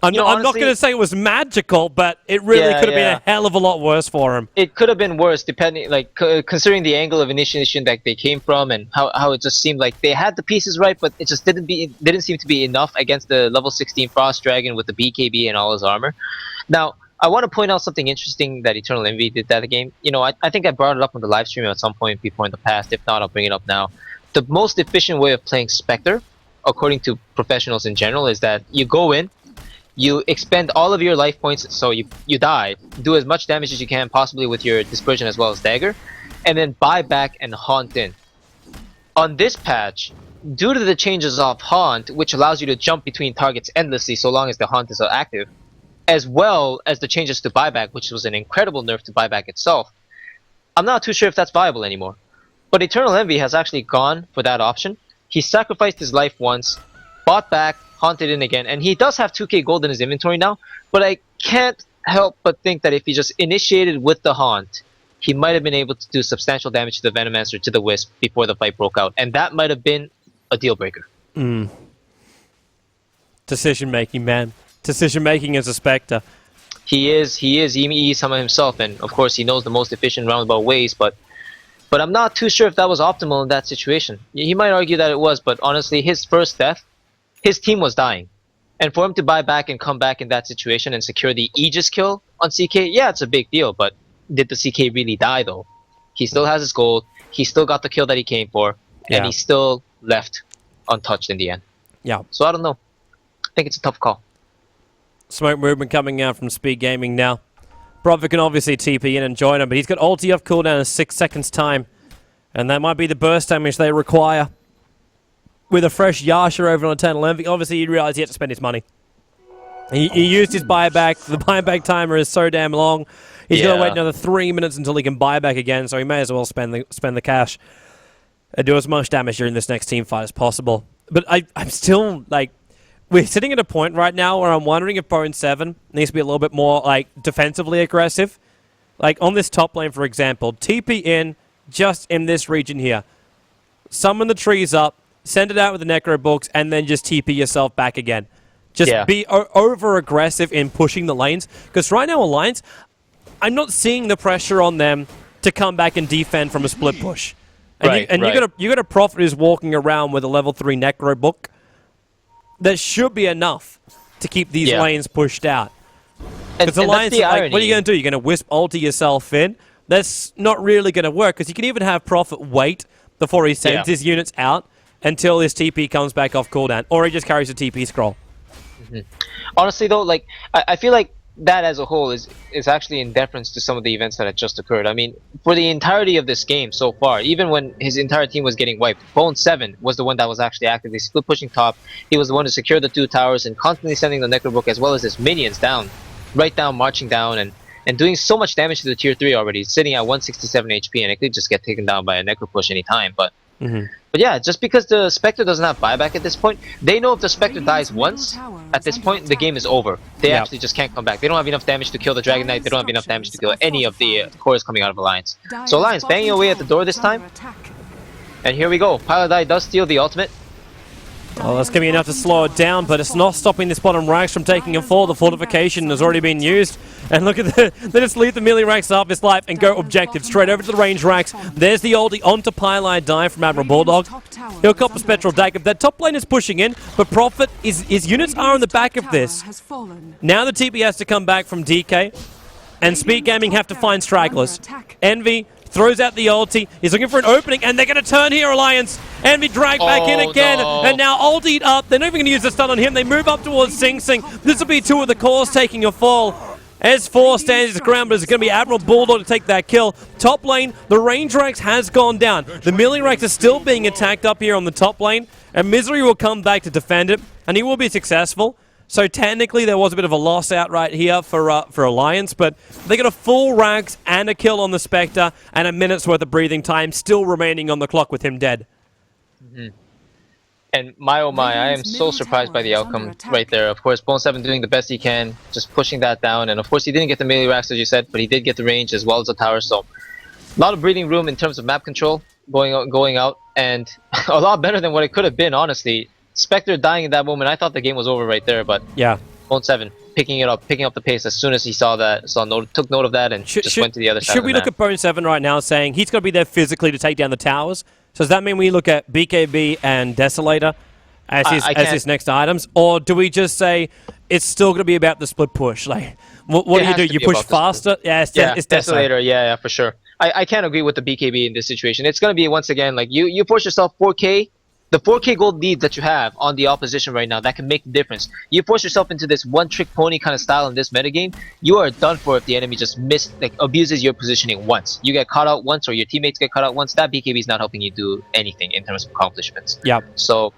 I'm not going to say it was magical, but it really could have been a hell of a lot worse for him. It could have been worse, depending, like, considering the angle of initiation that they came from and how it just seemed like they had the pieces right, but it just didn't seem to be enough against the level 16 Frost Dragon with the BKB and all his armor. Now, I want to point out something interesting that Eternal Envy did that game. You know, I think I brought it up on the live stream at some point before in the past. If not, I'll bring it up now. The most efficient way of playing Spectre, according to professionals in general, is that you go in, you expend all of your life points, so you die, do as much damage as you can possibly with your Dispersion as well as Dagger, and then buy back and Haunt in. On this patch, due to the changes of Haunt, which allows you to jump between targets endlessly so long as the Haunt is active, as well as the changes to buyback, which was an incredible nerf to buyback itself, I'm not too sure if that's viable anymore. But Eternal Envy has actually gone for that option. He sacrificed his life once, bought back, haunted in again, and he does have 2k gold in his inventory now, but I can't help but think that if he just initiated with the haunt, he might have been able to do substantial damage to the Venomancer, to the Wisp, before the fight broke out, and that might have been a deal breaker. Decision making, man. Decision making as a Spectre. He is some of himself, and of course he knows the most efficient roundabout ways, but I'm not too sure if that was optimal in that situation. He might argue that it was, but honestly, his first death, his team was dying. And for him to buy back and come back in that situation and secure the Aegis kill on CK, yeah, it's a big deal, but did the CK really die though? He still has his gold, he still got the kill that he came for, and he still left untouched in the end. Yeah. So I don't know. I think it's a tough call. Smoke movement coming out from Speed Gaming now. Prophet can obviously TP in and join him, but he's got ulti off cooldown in 6 seconds time. And that might be the burst damage they require. With a fresh Yasha over on Eternal Envy, obviously he realized he had to spend his money. He used his buyback. The buyback timer is so damn long. He's got to wait another 3 minutes until he can buy back again, so he may as well spend the cash and do as much damage during this next team fight as possible. But I'm still, like, we're sitting at a point right now where I'm wondering if Bone 7 needs to be a little bit more, like, defensively aggressive. Like, on this top lane, for example, TP in just in this region here. Summon the trees up, send it out with the Necro Books, and then just TP yourself back again. Just be over-aggressive in pushing the lanes. Because right now, Alliance, I'm not seeing the pressure on them to come back and defend from a split push. And you got a Prophet who's walking around with a level 3 Necro Book. That should be enough to keep these lanes pushed out. Because Alliance, like, what are you going to do? You're going to Wisp ulti yourself in? that's not really going to work because you can even have Prophet wait before he sends his units out until his TP comes back off cooldown, or he just carries a TP scroll. Honestly, though, like I feel like that as a whole is actually in deference to some of the events that had just occurred. I mean, for the entirety of this game so far, even when his entire team was getting wiped, Bone 7 was the one that was actually actively split pushing top. He was the one to secure the 2 towers and constantly sending the Necrobook as well as his minions down, right down, marching down, and doing so much damage to the tier 3 already, sitting at 167 HP, and it could just get taken down by a Necro push anytime. But yeah, just because the Spectre doesn't have buyback at this point, they know if the Spectre dies once, at this point, the game is over. They actually just can't come back. They don't have enough damage to kill the Dragon Knight. They don't have enough damage to kill any of the cores coming out of Alliance. So Alliance banging away at the door this time. And here we go. Paladai does steal the ultimate. Well, that's going to be enough to slow it down, but it's not stopping this bottom racks from taking a fall. The fortification has already been used. And look at they just leave the melee racks off his life and go objective straight over to the range racks. There's the oldie onto Pylai die from Admiral Bulldog. He'll cop a Spectral Dagger. That top lane is pushing in, but Prophet, his units are on the back of this. Now the TP has to come back from DK, and Speed Gaming have to find stragglers. Envy throws out the ulti. He's looking for an opening, and they're going to turn here, Alliance. Envy dragged back in again, and now ultied up. They're not even going to use the stun on him. They move up towards Sing Sing. This will be 2 of the cores taking a fall. S4 stands his ground, but it's going to be Admiral Bulldog to take that kill. Top lane, the range Rex has gone down. The melee Rex is still being attacked up here on the top lane, and Misery will come back to defend it, and he will be successful. So technically, there was a bit of a loss out right here for Alliance, but they got a full Rags and a kill on the Spectre, and a minute's worth of breathing time still remaining on the clock with him dead. And my oh my, I am so surprised by the outcome right there. Of course, Bone 7 doing the best he can, just pushing that down, and of course he didn't get the melee racks as you said, but he did get the range as well as the tower, so a lot of breathing room in terms of map control going out, and a lot better than what it could have been, honestly. Spectre dying in that moment, I thought the game was over right there, but yeah, Bone 7 picking up the pace as soon as he saw that, took note of that, and just went to the other side. Should we look at Bone 7 right now, saying he's got to be there physically to take down the towers? So does that mean we look at BKB and Desolator as his next items, or do we just say it's still going to be about the split push? Like, what do? You push faster? Yeah, it's Desolator. Yeah, for sure. I can't agree with the BKB in this situation. It's going to be once again like you force yourself 4K. The 4K gold lead that you have on the opposition right now, that can make the difference. You force yourself into this one-trick pony kind of style in this metagame, you are done for if the enemy just abuses your positioning once. You get caught out once, or your teammates get caught out once, that BKB is not helping you do anything in terms of accomplishments. Yeah. So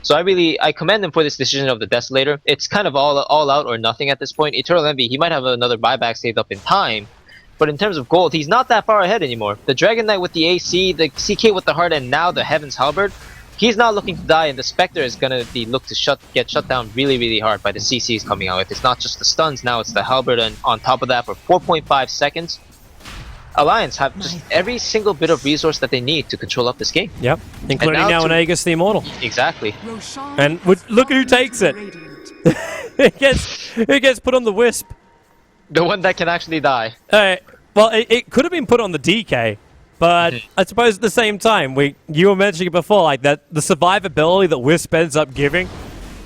I commend him for this decision of the Desolator. It's kind of all out or nothing at this point. Eternal Envy, he might have another buyback saved up in time, but in terms of gold, he's not that far ahead anymore. The Dragon Knight with the AC, the CK with the Heart, and now the Heaven's Halberd, he's not looking to die, and the Spectre is going to be get shut down really, really hard by the CCs coming out. If it's not just the stuns, now it's the Halberd, and on top of that, for 4.5 seconds, Alliance have just every single bit of resource that they need to control up this game. Yep, including now an Aegis the Immortal. Exactly. And look who takes it. It gets put on the Wisp. The one that can actually die. Well, it could have been put on the DK. But I suppose at the same time, you were mentioning it before, like that the survivability that Wisp ends up giving.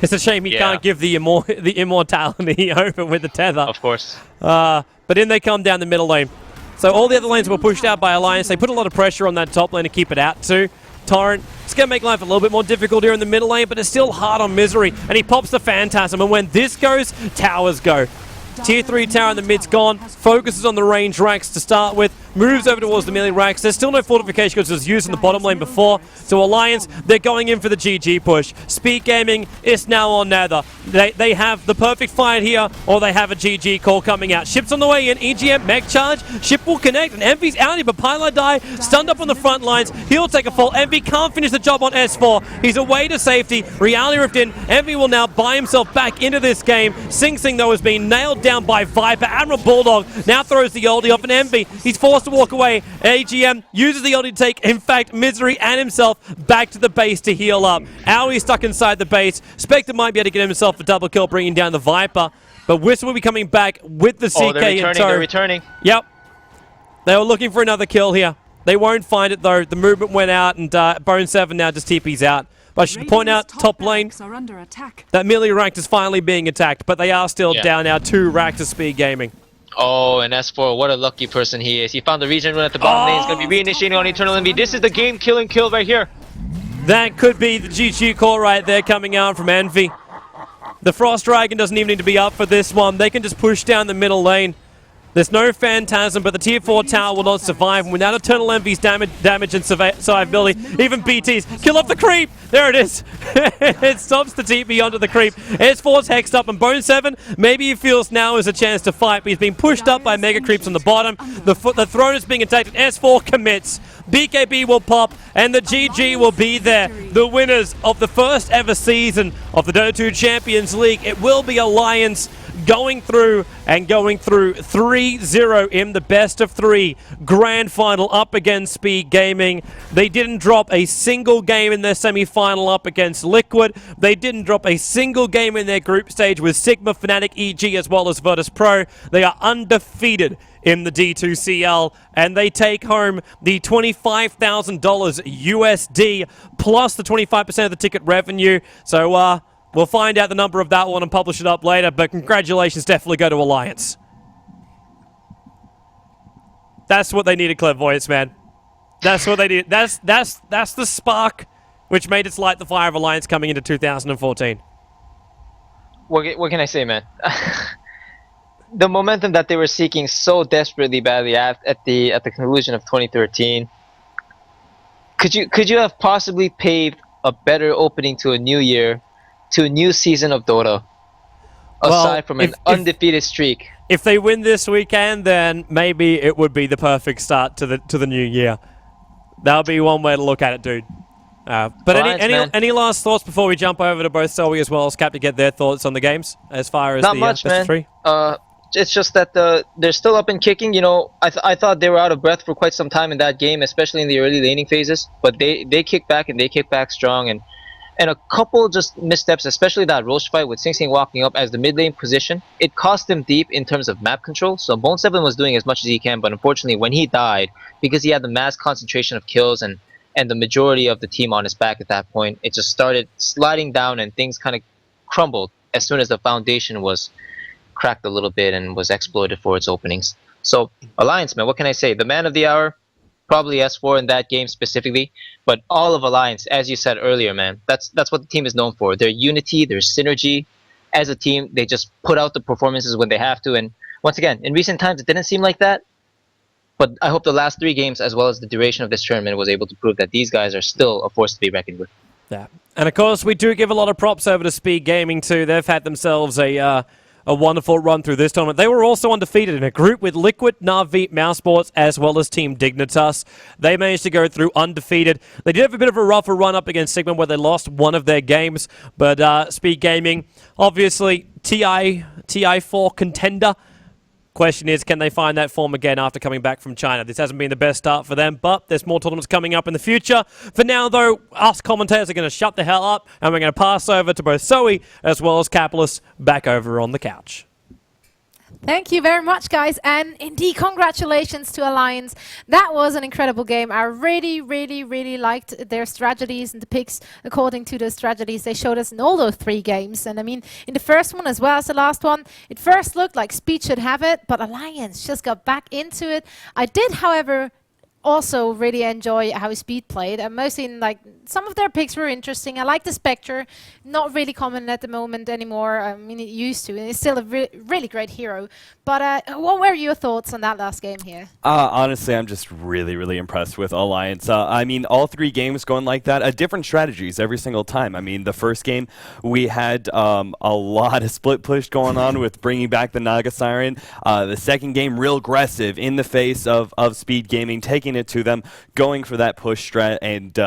It's a shame he can't give the immortality over with the tether. Of course. But in they come down the middle lane. So all the other lanes were pushed out by Alliance. They put a lot of pressure on that top lane to keep it out too. Torrent, it's going to make life a little bit more difficult here in the middle lane, but it's still hard on Misery. And he pops the Phantasm, and when this goes, towers go. Tier 3 tower in the mid's gone, focuses on the range racks to start with, moves over towards the melee racks. There's still no fortification because it was used in the bottom lane before. So Alliance, they're going in for the GG push. Speed Gaming is now on Nether. They have the perfect fight here, or they have a GG call coming out. Ship's on the way in, EGM, mech charge, ship will connect, and Envy's out here, but Pylai die, stunned up on the front lines. He'll take a fall. Envy can't finish the job on S4. He's away to safety. Reality ripped in. Envy will now buy himself back into this game. Sing Sing, though, has been nailed down by Viper. Admiral Bulldog now throws the oldie off an Envy. He's forced to walk away. AGM uses the oldie to take, in fact, Misery and himself back to the base to heal up. Aoi stuck inside the base. Spectre might be able to get himself a double kill, bringing down the Viper. But Whistle will be coming back with the CK in tow. They're returning. Yep. They were looking for another kill here. They won't find it, though. The movement went out, and Bone 7 now just TP's out. But I should point out, top lane, that melee rack is finally being attacked, but they are still down now 2 racks of Speed Gaming. Oh, and S4, what a lucky person he is. He found the region rune at the bottom lane. He's going to be reinitiating on Eternal Envy. This is the game-killing kill right here. That could be the GG call right there coming out from Envy. The Frost Dragon doesn't even need to be up for this one. They can just push down the middle lane. There's no Phantasm, but the tier 4 tower will not survive. And without Eternal Envy's damage and survivability, even BT's kill off the creep. There it is. It stops the TP onto the creep. S4's hexed up, and Bone 7, maybe he feels now is a chance to fight, but he's being pushed up by Mega Creeps on the bottom. The throne is being attacked. S4 commits. BKB will pop, and the GG will be there. The winners of the first ever season of the Dota 2 Champions League. It will be Alliance going through 3-0 in the best of 3 grand final up against Speed Gaming. They didn't drop a single game in their semi-final up against Liquid. They didn't drop a single game in their group stage with Sigma, Fnatic, EG, as well as Virtus Pro. They are undefeated in the D2CL, and they take home the $25,000 USD plus the 25% of the ticket revenue. So, we'll find out the number of that one and publish it up later, but congratulations definitely go to Alliance. That's what they needed, Clairvoyance, man. That's what they needed. That's the spark which made it light the fire of Alliance coming into 2014. What can I say, man? The momentum that they were seeking so desperately badly at the conclusion of 2013. Could you have possibly paved a better opening to a new year, to a new season of Dota, aside from an undefeated streak? If they win this weekend, then maybe it would be the perfect start to the new year. That would be one way to look at it, dude. But any last thoughts before we jump over to both Zoe as well as Cap to get their thoughts on the games as far as Not the much, best of man. 3? It's just that they're still up and kicking. You know, I thought they were out of breath for quite some time in that game, especially in the early laning phases. But they kick back, and they kick back strong. And a couple just missteps, especially that Roche fight with Sing Sing walking up as the mid lane position. It cost him deep in terms of map control. So Bone 7 was doing as much as he can, but unfortunately when he died, because he had the mass concentration of kills and the majority of the team on his back at that point, it just started sliding down and things kind of crumbled as soon as the foundation was cracked a little bit and was exploited for its openings. So Alliance, man, what can I say? The man of the hour, probably S4 in that game specifically, but all of Alliance, as you said earlier, man, that's what the team is known for. Their unity, their synergy. As a team, they just put out the performances when they have to. And once again, in recent times, it didn't seem like that. But I hope the last 3 games, as well as the duration of this tournament, was able to prove that these guys are still a force to be reckoned with. Yeah. And of course, we do give a lot of props over to Speed Gaming too. They've had themselves a wonderful run through this tournament. They were also undefeated in a group with Liquid, Na'Vi, Mousesports, as well as Team Dignitas. They managed to go through undefeated. They did have a bit of a rougher run up against Sigma where they lost one of their games, but Speed Gaming, obviously TI4 contender. Question is, can they find that form again after coming back from China? This hasn't been the best start for them, but there's more tournaments coming up in the future. For now, though, us commentators are going to shut the hell up, and we're going to pass over to both Zoe as well as Capitalist back over on the couch. Thank you very much, guys, and indeed, congratulations to Alliance. That was an incredible game. I really, really, really liked their strategies and the picks according to the strategies they showed us in all those 3 games. And I mean, in the first one as well as the last one, it first looked like Speed should have it, but Alliance just got back into it. I did, however, also really enjoy how Speed played, and mostly in, like, some of their picks were interesting. I like the Spectre, not really common at the moment anymore. I mean, it used to, and it's still a really great hero. But what were your thoughts on that last game here? Honestly, I'm just really, really impressed with Alliance. I mean, all 3 games going like that, different strategies every single time. I mean, the first game, we had a lot of split push going on with bringing back the Naga Siren. The second game, real aggressive in the face of Speed Gaming, taking it to them, going for that push strat, and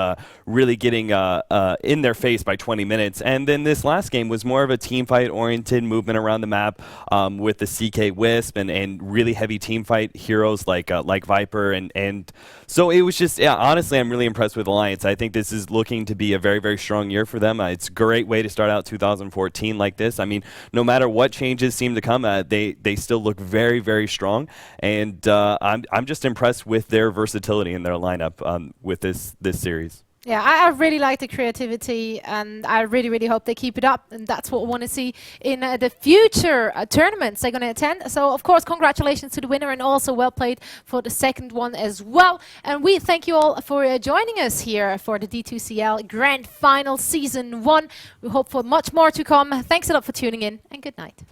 really getting in their face by 20 minutes. And then this last game was more of a team fight oriented movement around the map with the CK Wisp and really heavy team fight heroes like Viper, and so it was just, yeah, honestly, I'm really impressed with Alliance. I think this is looking to be a very, very strong year for them. It's a great way to start out 2014 like this. I mean, no matter what changes seem to come, they still look very, very strong, and I'm just impressed with their versatility in their lineup with this series. Yeah, I really like the creativity, and I really, really hope they keep it up. And that's what we want to see in the future tournaments they're going to attend. So, of course, congratulations to the winner, and also well played for the second one as well. And we thank you all for joining us here for the D2CL Grand Final Season 1. We hope for much more to come. Thanks a lot for tuning in, and good night.